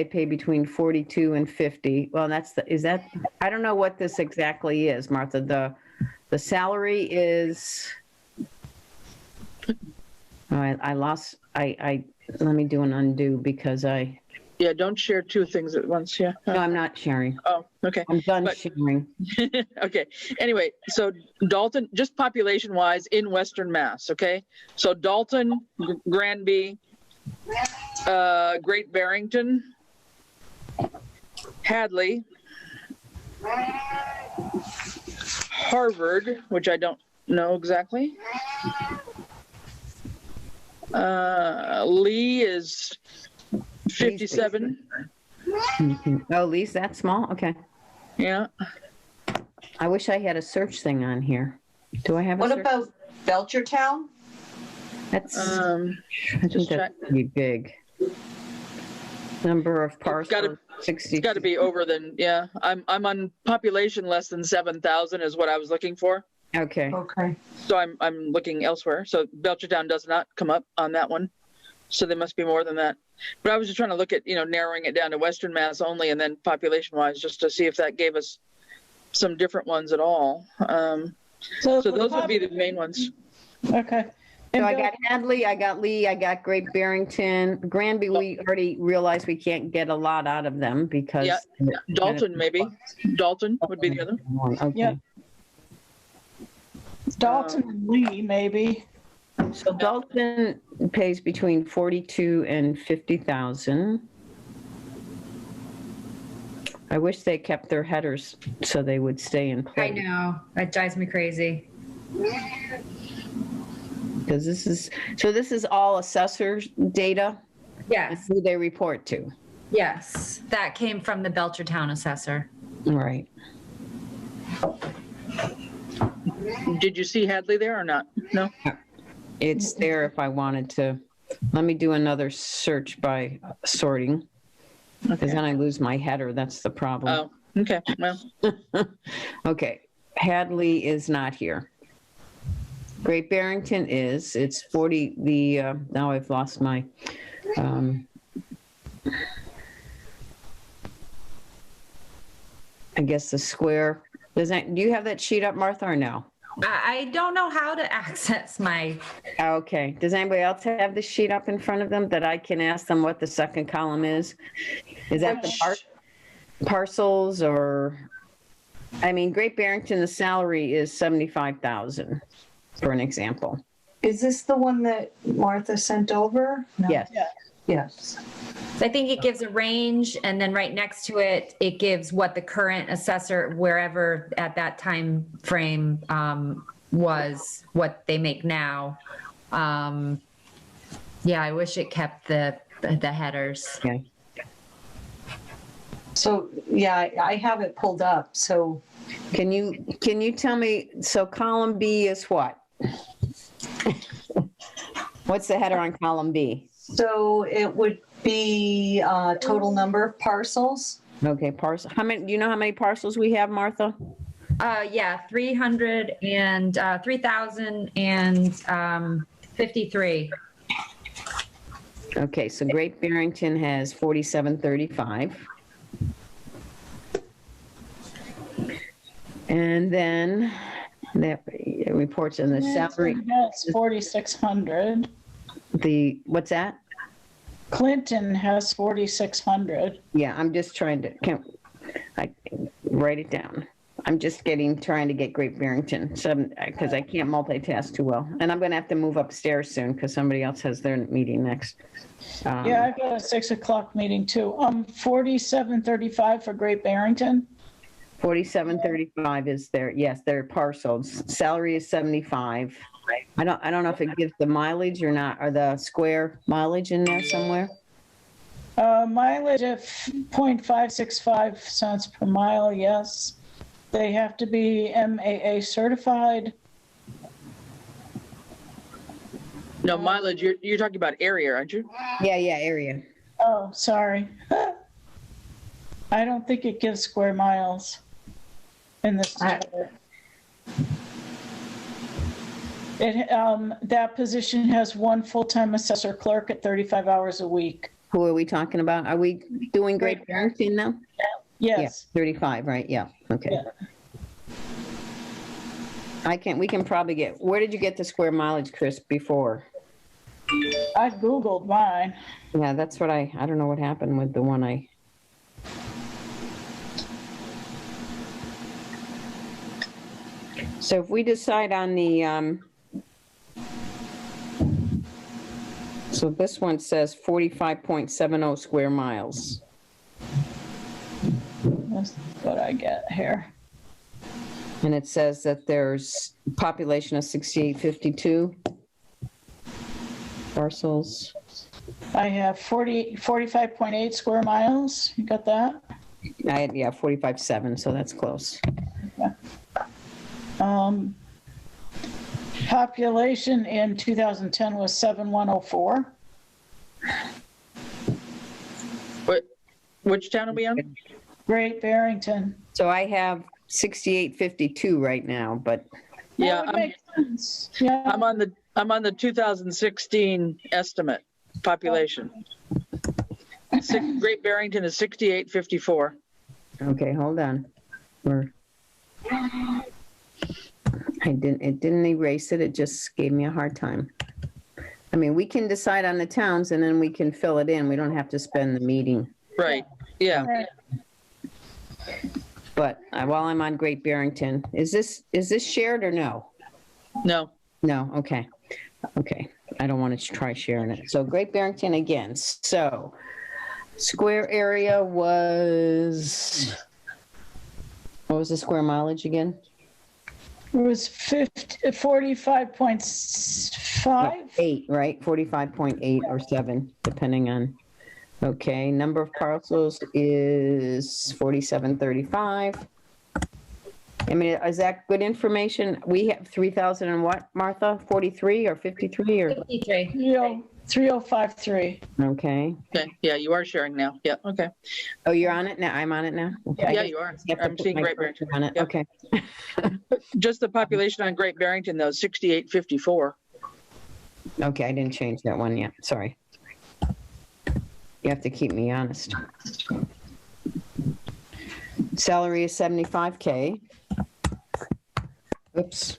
pay between 42 and 50. Well, I don't know what this exactly is, Martha. The salary is, I lost, let me do an undo because Yeah, don't share two things at once. Yeah. no, I'm not sharing. Oh, okay. I'm done But- sharing. Okay. Anyway, so Dalton, just population wise in Western Mass. Okay. So Dalton, Granby, Great Barrington, Hadley, Harvard, which I don't know exactly. Lee is 57. Oh, Lee's that small? Okay. Yeah. I wish I had a search thing on here. Do I have a What search? about Belchertown? That's, Um, I think just that's pretty big. Number of parcels, 60. It's got to be over than, yeah. I'm on population less than 7,000 is what I was looking for. Okay. Okay. So I'm looking elsewhere. So Belchertown does not come up on that one. So there must be more than that. But I was just trying to look at, narrowing it down to Western Mass only and then population wise, just to see if that gave us some different ones at all. So those would be the main ones. Okay. So I got Hadley, I got Lee, I got Great Barrington. Granby, we already realized we can't get a lot out of them because. Yeah, Dalton maybe. Dalton would be the other. Okay. Yeah. Dalton and Lee, maybe. So Dalton pays between 42 and 50,000. I wish they kept their headers so they would stay in I place. know, that drives me crazy. Because this is all assessors data, Yes, who they report to. yes, that came from the Belchertown assessor. Right. Did you see Hadley there or not? No? It's there if I wanted to. Let me do another search by sorting, because then I lose my header. That's the problem. Oh, okay. Well, Okay, Hadley is not here. Great Barrington is, it's 40, now I've lost my, I guess the square, do you have that sheet up, Martha, or no? I don't know how to access my, Okay, does anybody else have the sheet up in front of them that I can ask them what the second column is? Is that the parcels or, Great Barrington, the salary is 75,000, for an example. Is this the one that Martha sent over? No. Yes. Yes. I think it gives a range, and then right next to it, it gives what the current assessor, wherever at that time frame was, what they make now. Yeah, I wish it kept the headers. Okay. So, yeah, I have it pulled up. So Can you tell me, so column B is what? What's the header on column B? So it would be total number of parcels. Okay, parcel. Do you know how many parcels we have, Martha? Yeah, 3,053. Okay, so Great Barrington has 4735. And then that reports in the salary, That's 4,600. what's that? Clinton has 4,600. Yeah, I'm just trying to, write it down. I'm just trying to get Great Barrington, because I can't multitask too well. And I'm gonna have to move upstairs soon because somebody else has their meeting next. Yeah, I've got a 6 o'clock meeting too. 4735 for Great Barrington. 4735 is their parcels. Salary is 75. I don't know if it gives the mileage or not, or the square mileage in there somewhere. Mileage at 0.565 cents per mile, yes. They have to be MAA certified. No, mileage, you're talking about area, aren't you? Yeah, area. Oh, sorry. I don't think it gives square miles in this. That position has one full-time assessor clerk at 35 hours a week. Who are we talking about? Are we doing Great Barrington now? Yes. Yeah, 35, right? Yeah, okay. Yeah. We can probably where did you get the square mileage, Chris, before? I Googled mine. Yeah, that's what I don't know what happened with the one So if we decide on the, so this one says 45.70 square miles. That's what I get here. And it says that there's population of 6852 parcels. I have 45.8 square miles. You got that? I had, 45.7, so that's close. Population in 2010 was 7,104. Which town are we on? Great Barrington. So I have 6852 right now, but Yeah, That would make sense. Yeah. I'm on the 2016 estimate population. Great Barrington is 6854. okay, hold on. It didn't erase it, it just gave me a hard time. I mean, we can decide on the towns and then we can fill it in. We don't have to spend the meeting. Right, yeah. But while I'm on Great Barrington, is this shared or no? No, No, okay. Okay, I don't want to try sharing it. So Great Barrington again. So square area was, what was the square mileage again? It was 45.5. 8, right? 45.8 or 7, depending on, okay. Number of parcels is 4735. I mean, is that good information? We have 3,000 and what, Martha? 43 or 53 or? 53. 3053. Okay. okay, yeah, you are sharing now, yeah, okay. Oh, you're on it now? I'm on it now? Okay. I Yeah, guess you are. I have to I'm put seeing my Great cursor Barrington. on it. Yep. Okay. Just the population on Great Barrington, though, 6854. Okay, I didn't change that one yet. Sorry. You have to keep me honest. Salary is 75K. Oops.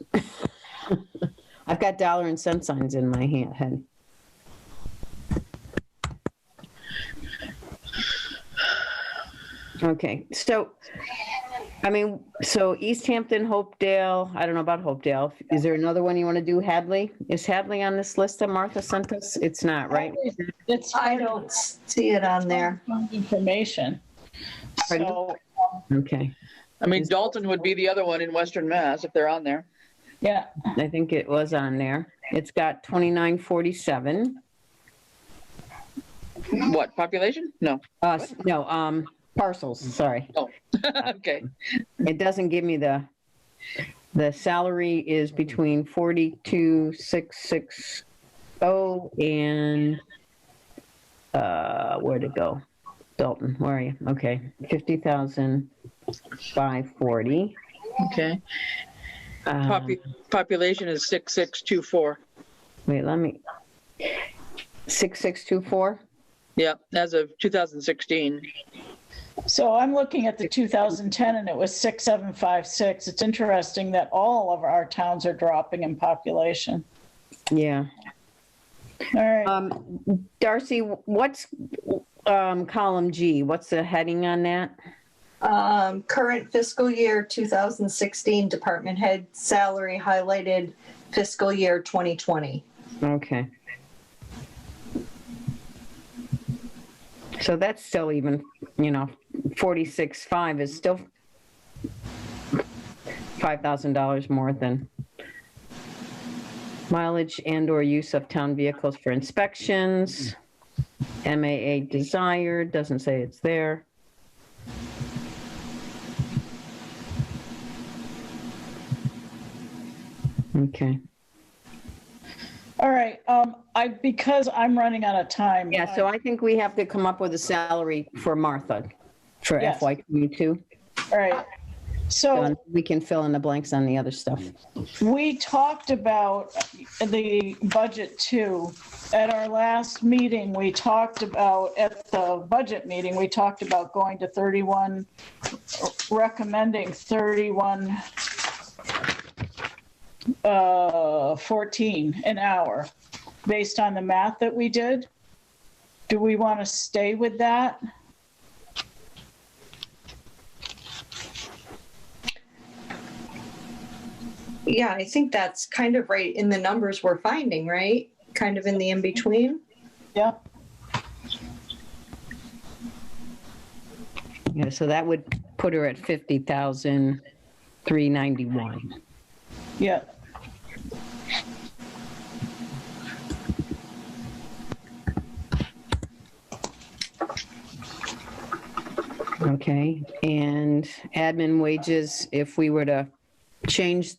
I've got dollar and cent signs in my head. Okay, so, I mean, so Easthampton, Hopedale, I don't know about Hopedale. Is there another one you want to do? Hadley? Is Hadley on this list that Martha sent us? It's not, right? It's I don't see it on there. information. Pardon? So, Okay, I mean, Dalton would be the other one in Western Mass if they're on there. yeah, I think it was on there. It's got 2947. What, population? No. No, parcels, sorry. Oh, okay. It doesn't give me the salary is between 42,660 and, where'd it go? Dalton, where are you? Okay, 50,540. Okay. Population is 6624. Wait, 6624? Yeah, as of 2016. So I'm looking at the 2010 and it was 6,756. It's interesting that all of our towns are dropping in population. Yeah. All right. Darcy, what's column G? What's the heading on that? Current fiscal year 2016 department head salary highlighted fiscal year 2020. Okay. So that's still even, 46.5 is still $5,000 more than mileage and or use of town vehicles for inspections. MAA desired, doesn't say it's there. Okay. All right. Because I'm running out of time. Yeah, so I think we have to come up with a salary for Martha for Yes. FY22. All right. So We can fill in the blanks on the other stuff. we talked about the budget too. At our last meeting, at the budget meeting, we talked about going to 31, recommending 31.14 an hour based on the math that we did. Do we want to stay with that? Yeah, I think that's kind of right in the numbers we're finding, right? Kind of in the in-between. Yeah. Yeah, so that would put her at 50,391. Yeah. Okay, and admin wages, if we were to change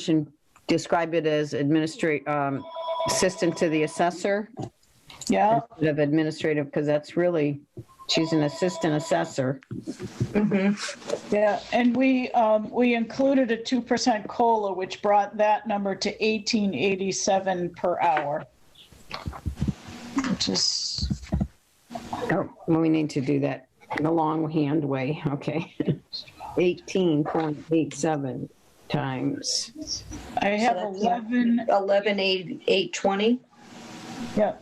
and describe it as assistant to the assessor Yeah. instead of administrative, because that's really, she's an assistant assessor. Yeah, and we included a 2% COLA, which brought that number to 1887 per hour. Which is, Oh, well, we need to do that the longhand way, okay. 18.87 times. I have So that's 11, 11,820. yeah,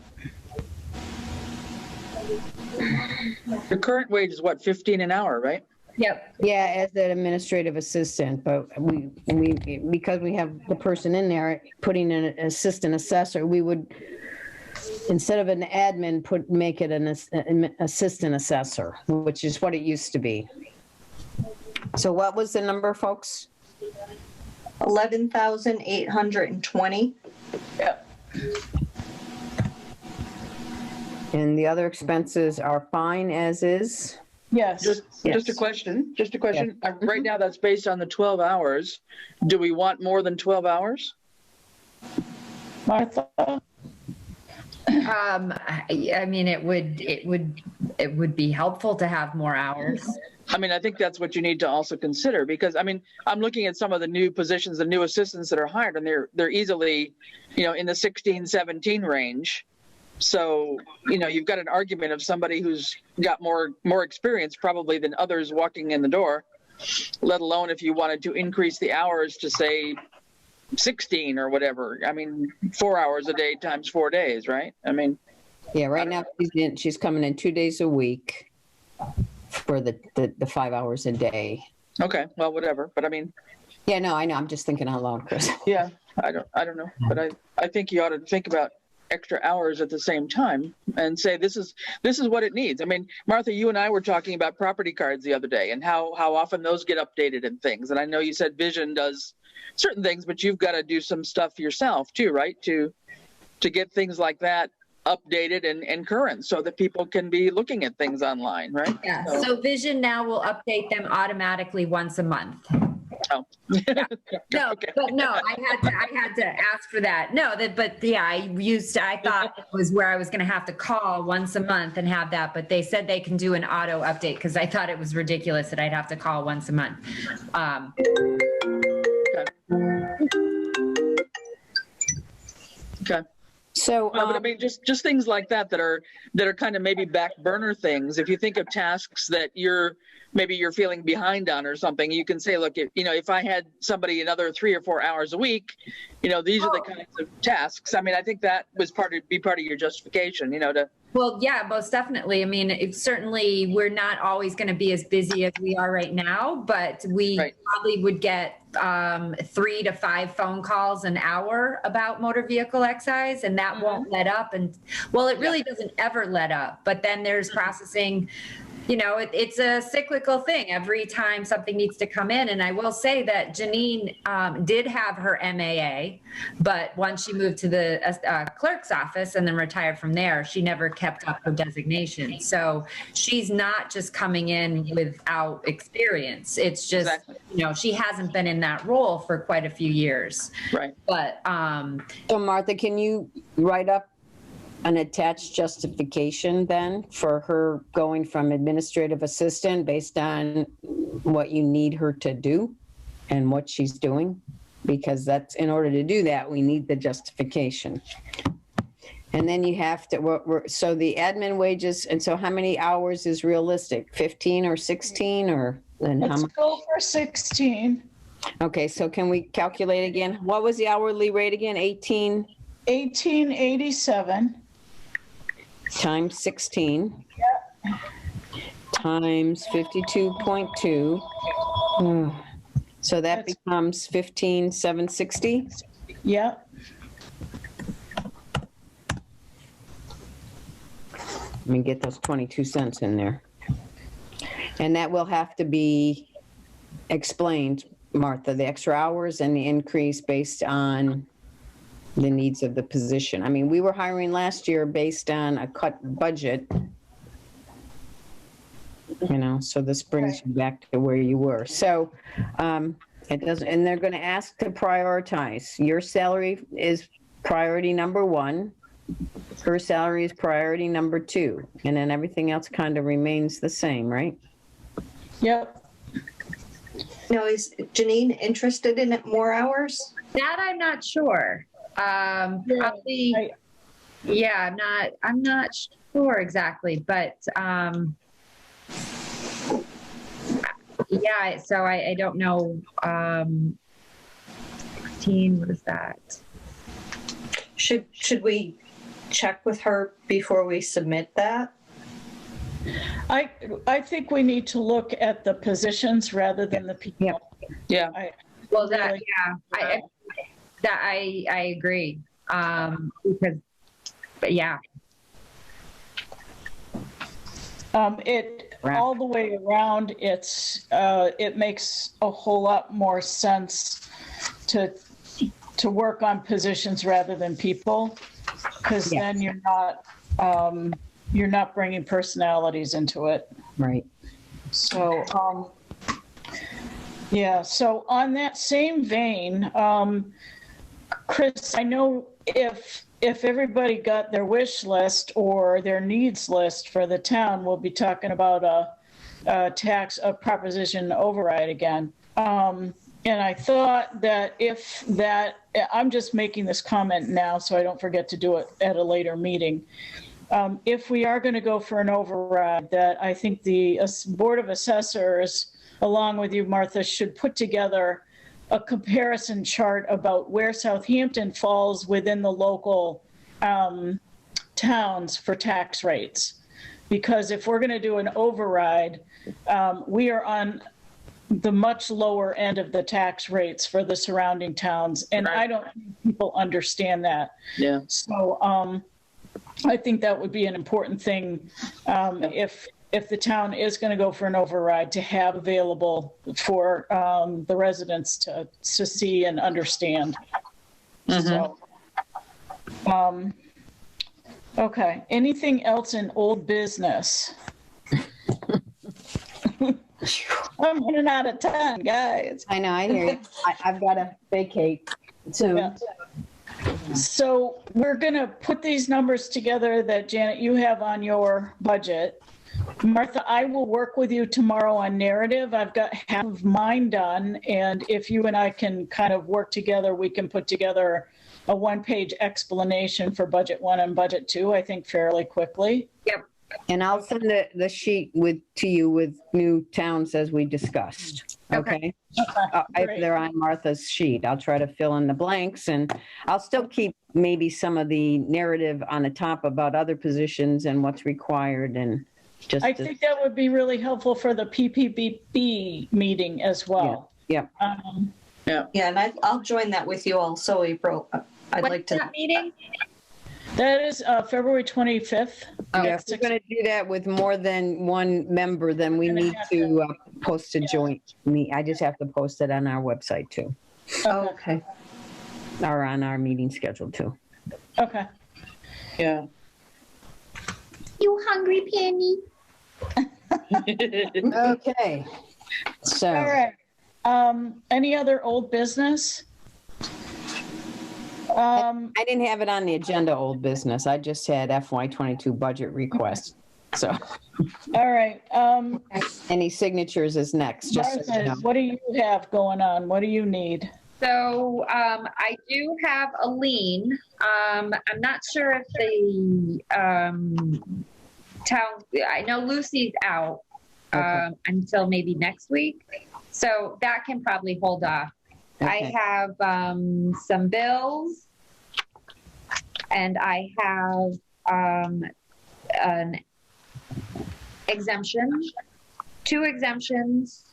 The current wage is what, 15 an hour, right? Yep. Yeah, as an administrative assistant, but we because we have the person in there putting in an assistant assessor, we would, instead of an admin, make it an assistant assessor, which is what it used to be. So what was the number, folks? 11,820. yeah. And the other expenses are fine as is? Yes. Just a question. Right now, that's based on the 12 hours. Do we want more than 12 hours? Martha? I mean, it would be helpful to have more hours. I mean, I think that's what you need to also consider, because I mean, I'm looking at some of the new positions, the new assistants that are hired, and they're easily, in the 16, 17 range. So, you've got an argument of somebody who's got more experience probably than others walking in the door, let alone if you wanted to increase the hours to say 16 or whatever. I mean, 4 hours a day times 4 days, right? I mean. Yeah, right now she's coming in 2 days a week for the 5 hours a day. Okay, well, whatever. But I mean. Yeah, no, I know. I'm just thinking out loud, Chris. Yeah, I don't know. But I think you ought to think about extra hours at the same time and say this is what it needs. I mean, Martha, you and I were talking about property cards the other day and how often those get updated and things. And I know you said Vision does certain things, but you've got to do some stuff yourself too, right? To get things like that updated and current so that people can be looking at things online, right? Yeah. So Vision now will update them automatically once a month. Oh. No, Okay. but no, I had to ask for that. No, but yeah, I thought it was where I was going to have to call once a month and have that, but they said they can do an auto update because I thought it was ridiculous that I'd have to call once a month. Okay. So, No, but I mean, just things like that that are kind of maybe back burner things. If you think of tasks that you're feeling behind on or something, you can say, look, if I had somebody another 3 or 4 hours a week, these are the kinds of tasks. I mean, I think that was part of your justification, to. Well, yeah, most definitely. I mean, certainly we're not always going to be as busy as we are right now, but we Right. probably would get 3 to 5 phone calls an hour about motor vehicle excise, and that won't let up. And well, it really doesn't ever let up, but then there's processing. It's a cyclical thing. Every time something needs to come in. And I will say that Janine did have her MAA, but once she moved to the clerk's office and then retired from there, she never kept up her designation. So she's not just coming in without experience. It's just, Exactly. She hasn't been in that role for quite a few years. Right. But so Martha, can you write up an attached justification then for her going from administrative assistant based on what you need her to do and what she's doing? Because that's, in order to do that, we need the justification. And then you have to, so the admin wages, and so how many hours is realistic? 15 or 16 or? Then Let's go for 16. Okay, so can we calculate again? What was the hourly rate again? 1887. Times 16 times 52.2. So that becomes 15,760. Yeah. Let me get those 22 cents in there. And that will have to be explained, Martha, the extra hours and the increase based on the needs of the position. I mean, we were hiring last year based on a cut budget, so this brings you back to where you were. So it doesn't, and they're going to ask to prioritize. Your salary is priority number 1. Her salary is priority number 2. And then everything else kind of remains the same, right? Yep. Now, is Janine interested in more hours? that I'm not sure. Probably, Right. yeah, I'm not sure exactly, but yeah, so I don't know. 16, what is that? Should we check with her before we submit that? I think we need to look at the positions rather than the people. Yeah. Well, that, Really? yeah, I agree. Because, but yeah. All the way around, it makes a whole lot more sense to work on positions rather than people, because then you're not bringing personalities into it. Right. So, yeah, so on that same vein, Chris, I know if everybody got their wish list or their needs list for the town, we'll be talking about a proposition override again. And I thought that I'm just making this comment now so I don't forget to do it at a later meeting. If we are going to go for an override, that I think the Board of Assessors, along with you, Martha, should put together a comparison chart about where Southampton falls within the local towns for tax rates. Because if we're going to do an override, we are on the much lower end of the tax rates for the surrounding towns. And Right. I don't think people understand that. Yeah. So I think that would be an important thing if the town is going to go for an override, to have available for the residents to see and understand. So, okay. Anything else in old business? I'm running out of time, guys. I know, I hear you. I've got to vacate soon. Yeah. So we're going to put these numbers together that, Janet, you have on your budget. Martha, I will work with you tomorrow on narrative. I've got half of mine done, and if you and I can kind of work together, we can put together a one-page explanation for budget 1 and budget 2, I think fairly quickly. Yep. And I'll send the sheet to you with new towns as we discussed. Okay? If Great. they're on Martha's sheet, I'll try to fill in the blanks, and I'll still keep maybe some of the narrative on the top about other positions and what's required, and just. I think that would be really helpful for the PPPB meeting as well. Yeah. Yeah, and I'll join that with you also, April. I'd like What's to. that meeting? That is February 25th. Yeah, if we're going to do that with more than one member, then we need to post a joint meet. I just have to post it on our website too, Oh, okay. or on our meeting schedule too. Okay. Yeah. You hungry, Penny? Okay. All So, right. Any other old business? I didn't have it on the agenda, old business. I just had FY22 budget request. So All right. any signatures is next, just so you Martha, know. what do you have going on? What do you need? So I do have a lien. I'm not sure if the town, I know Lucy's out Okay. until maybe next week. So that can probably hold off. I Okay. have some bills, and I have an exemption, 2 exemptions,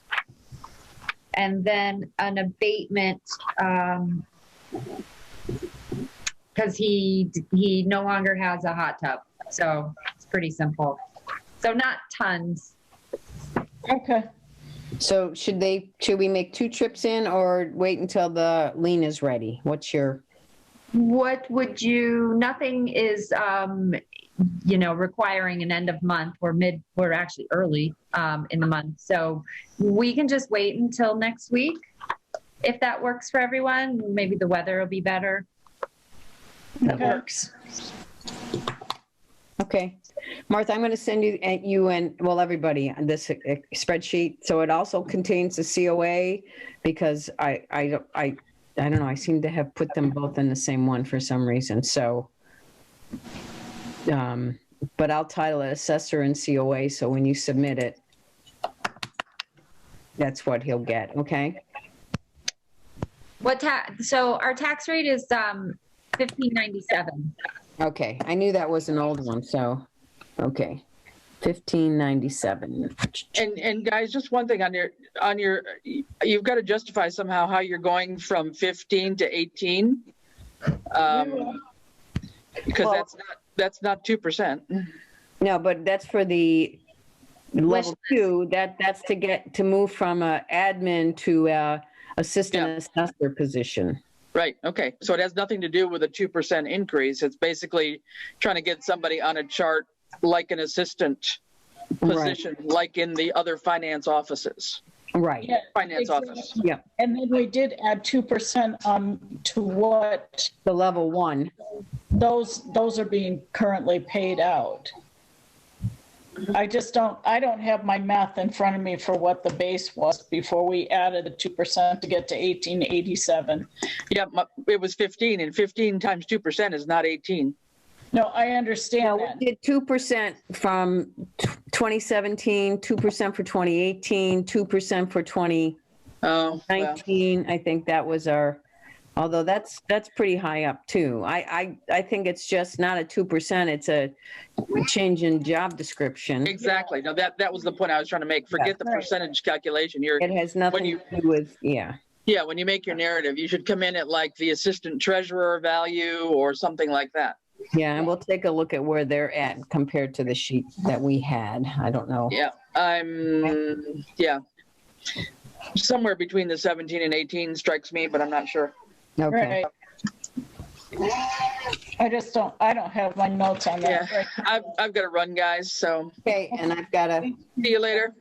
and then an abatement because he no longer has a hot tub. So it's pretty simple. So not tons. Okay. So should we make 2 trips in or wait until the lien is ready? What's your, What would you, nothing is, requiring an end of month. We're actually early in the month. So we can just wait until next week. If that works for everyone, maybe the weather will be better. That Okay. works. okay. Martha, I'm going to send you and, well, everybody on this spreadsheet. So it also contains the COA because I don't know, I seem to have put them both in the same one for some reason. So, but I'll title it assessor and COA. So when you submit it, that's what he'll get. Okay. So our tax rate is $15.97. Okay. I knew that was an old one. So, okay. $15.97. And guys, just one thing on your, you've got to justify somehow how you're going from 15 to 18. Because Well- that's not 2%. No, but that's for the level 2. That's to move from a admin to a assistant assessor position. Right, okay. So it has nothing to do with a 2% increase. It's basically trying to get somebody on a chart like an assistant position, like in the other finance offices. Right. Yeah, Finance exactly. office. Yeah. And then we did add 2% to what The level 1. those are being currently paid out. I don't have my math in front of me for what the base was before we added the 2% to get to 1887. Yeah, it was 15, and 15 times 2% is not 18. No, I understand We that. did 2% from 2017, 2% for 2018, 2% for 2019. Oh, well, I think that was our, although that's pretty high up too. I think it's just not a 2%, it's a change in job description. exactly. No, that was the point I was trying to make. Forget the Right. percentage calculation. It has nothing you- to do with, yeah. Yeah, when you make your narrative, you should come in at like the assistant treasurer value or something like that. Yeah, and we'll take a look at where they're at compared to the sheet that we had. I don't know. Yeah, somewhere between the 17 and 18 strikes me, but I'm not sure. Okay. Right. I don't have my notes on that. Yeah, I've got to run, guys. So Okay, and I've got to, see you later.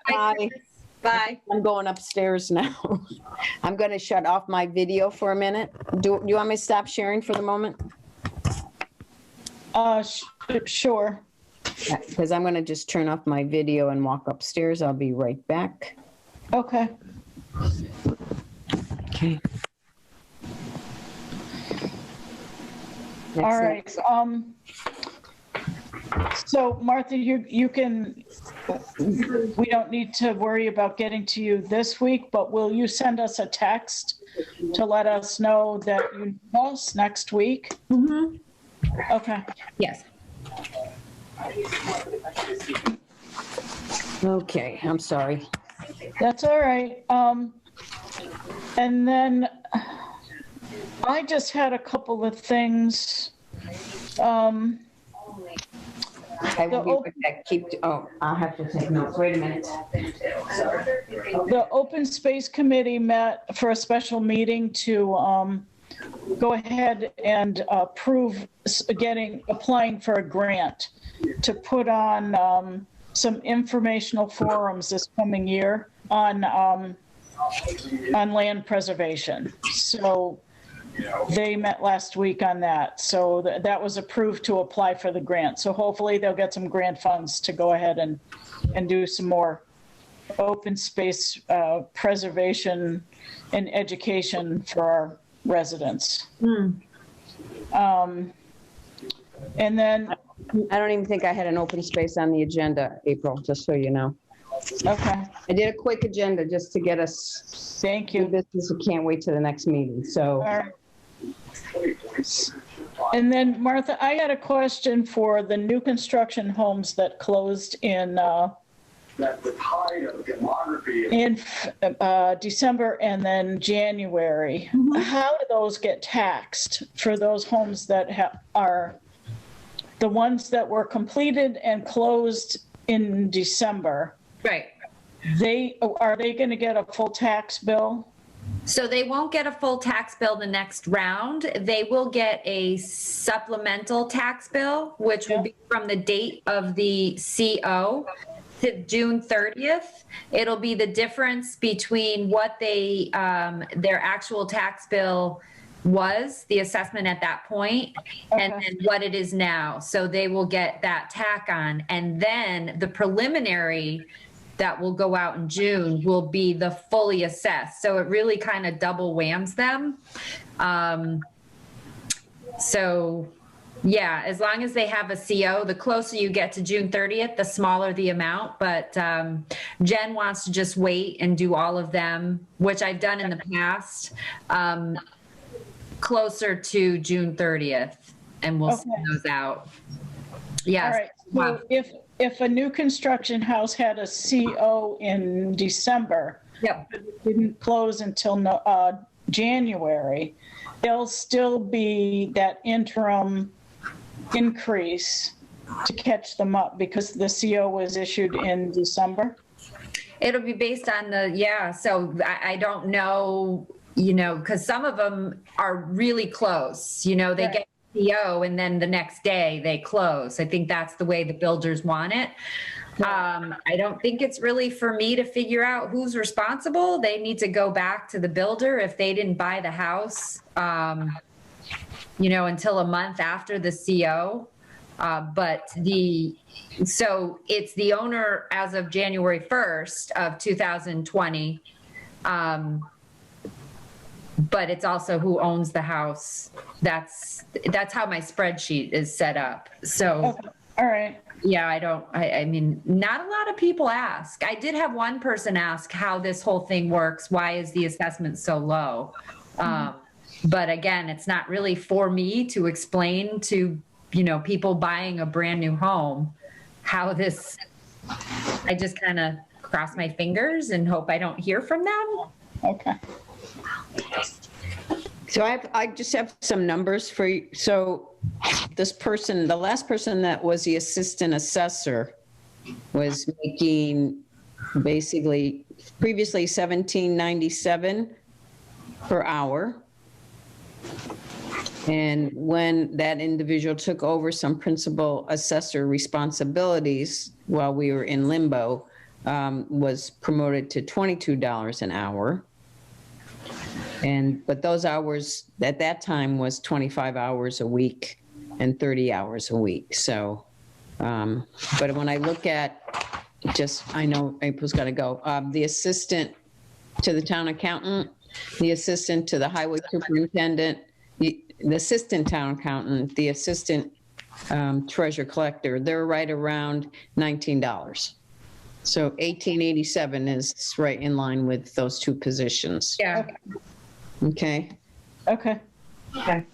bye. Bye. I'm going upstairs now. I'm going to shut off my video for a minute. Do you want me to stop sharing for the moment? Sure. Because I'm going to just turn off my video and walk upstairs. I'll be right back. Okay. Okay. All right. So Martha, you can, we don't need to worry about getting to you this week, but will you send us a text to let us know that you know us next week? Mm-hmm. Okay. Yes. Okay, I'm sorry. That's all right. And then I just had a couple of things. I will be right back. I'll have to take notes. Wait a minute. Sorry. The Open Space Committee met for a special meeting to go ahead and approve applying for a grant to put on some informational forums this coming year on land preservation. So they met last week on that. So that was approved to apply for the grant. So hopefully they'll get some grant funds to go ahead and do some more open space preservation and education for our residents. And then I don't even think I had an open space on the agenda, April, just so you know. okay, I did a quick agenda just to get us thank through you. business. We can't wait to the next meeting, so. All right. And then Martha, I had a question for the new construction homes that closed in December and then January. How do those get taxed for those homes that are the ones that were completed and closed in December? Right. Are they going to get a full tax bill? So they won't get a full tax bill the next round. They will get a supplemental tax bill, which will be from the date of the CO to June 30th. It'll be the difference between what they their actual tax bill was, the assessment at that point, and then what it is now. So they will get that tack on. And then the preliminary that will go out in June will be the fully assessed. So it really kind of double whams them. So yeah, as long as they have a CO, the closer you get to June 30th, the smaller the amount. But Jen wants to just wait and do all of them, which I've done in the past, closer to June 30th, and we'll send those out. Yes. All right. So if a new construction house had a CO in December, Yep. but it didn't close until January, there'll still be that interim increase to catch them up because the CO was issued in December? It'll be based on so I don't know, because some of them are really close, they get CO and then the next day they close. I think that's the way the builders want it. I don't think it's really for me to figure out who's responsible. They need to go back to the builder if they didn't buy the house, until a month after the CO. So it's the owner as of January 1st of 2020. But it's also who owns the house. That's how my spreadsheet is set up. So, All right. yeah, I mean, not a lot of people ask. I did have one person ask how this whole thing works. Why is the assessment so low? But again, it's not really for me to explain to, people buying a brand new home how this, I just kind of cross my fingers and hope I don't hear from them. Okay. So I just have some numbers for you. So this person, the last person that was the assistant assessor was making basically previously $17.97 per hour. And when that individual took over some principal assessor responsibilities while we were in limbo, was promoted to $22 an hour. But those hours at that time was 25 hours a week and 30 hours a week. So, but when I look at I know April's got to go, the assistant to the town accountant, the assistant to the highway superintendent, the assistant town accountant, the assistant treasure collector, they're right around $19. So 1887 is right in line with those two positions. Yeah. Okay. Okay. Okay.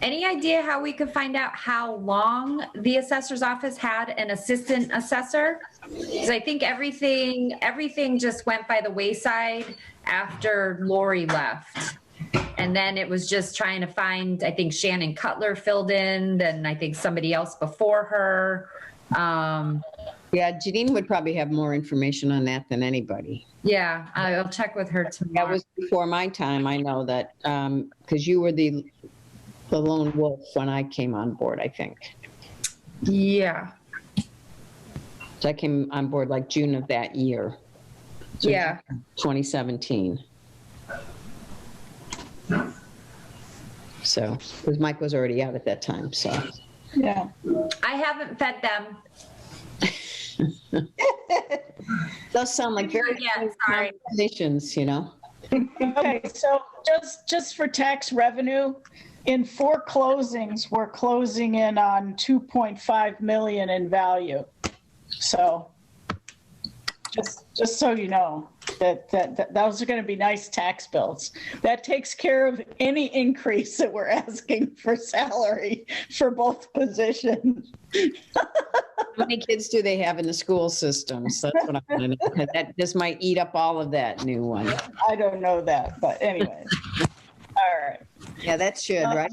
Any idea how we could find out how long the assessor's office had an assistant assessor? Because I think everything just went by the wayside after Lori left. And then it was just trying to find, I think Shannon Cutler filled in, then I think somebody else before her. Yeah, Janine would probably have more information on that than anybody. Yeah, I'll check with her That tomorrow. was before my time. I know that, because you were the lone wolf when I came on board, I think. Yeah, So I came on board like June of that year. So yeah. 2017. So, because Mike was already out at that time, so. Yeah. I haven't fed them. Those sound like very Yeah, sorry. conversations, you know? Okay, so just for tax revenue, in 4 closings, we're closing in on 2.5 million in value. So just so you know, that those are going to be nice tax bills. That takes care of any increase that we're asking for salary for both positions. How many kids do they have in the school systems? That's what I'm wondering. That just might eat up all of that new one. I don't know that, but anyway. All right. Yeah, that should, right?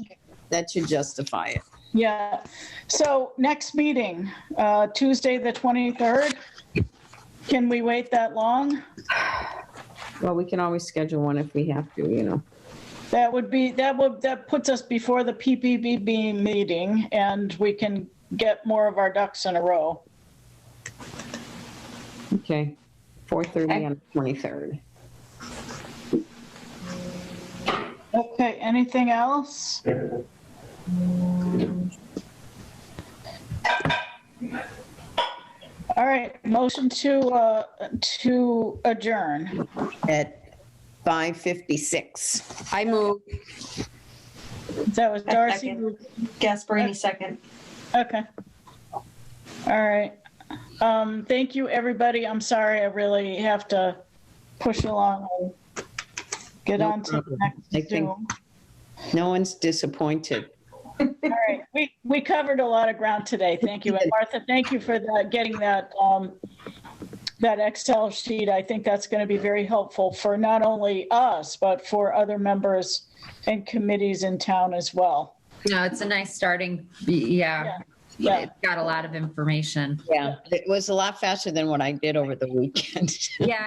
That should justify it. Yeah. So next meeting, Tuesday, the 23rd. Can we wait that long? Well, we can always schedule one if we have to, you know. That puts us before the PPPB meeting, and we can get more of our ducks in a row. Okay, 4:30 on the 23rd. Okay, anything else? All right, motion to adjourn. At 5:56. I move. That was Darcy. Second. Gasparini, second. Okay. All right. Thank you, everybody. I'm sorry, I really have to push along and get No on to the problem. I next think- Zoom. No one's disappointed. All right, we covered a lot of ground today. Thank you. And Martha, thank you for getting that Excel sheet. I think that's going to be very helpful for not only us, but for other members and committees in town as well. No, it's a nice starting, yeah. Yeah. It's got a lot of information. Yeah, it was a lot faster than what I did over the weekend. Yeah,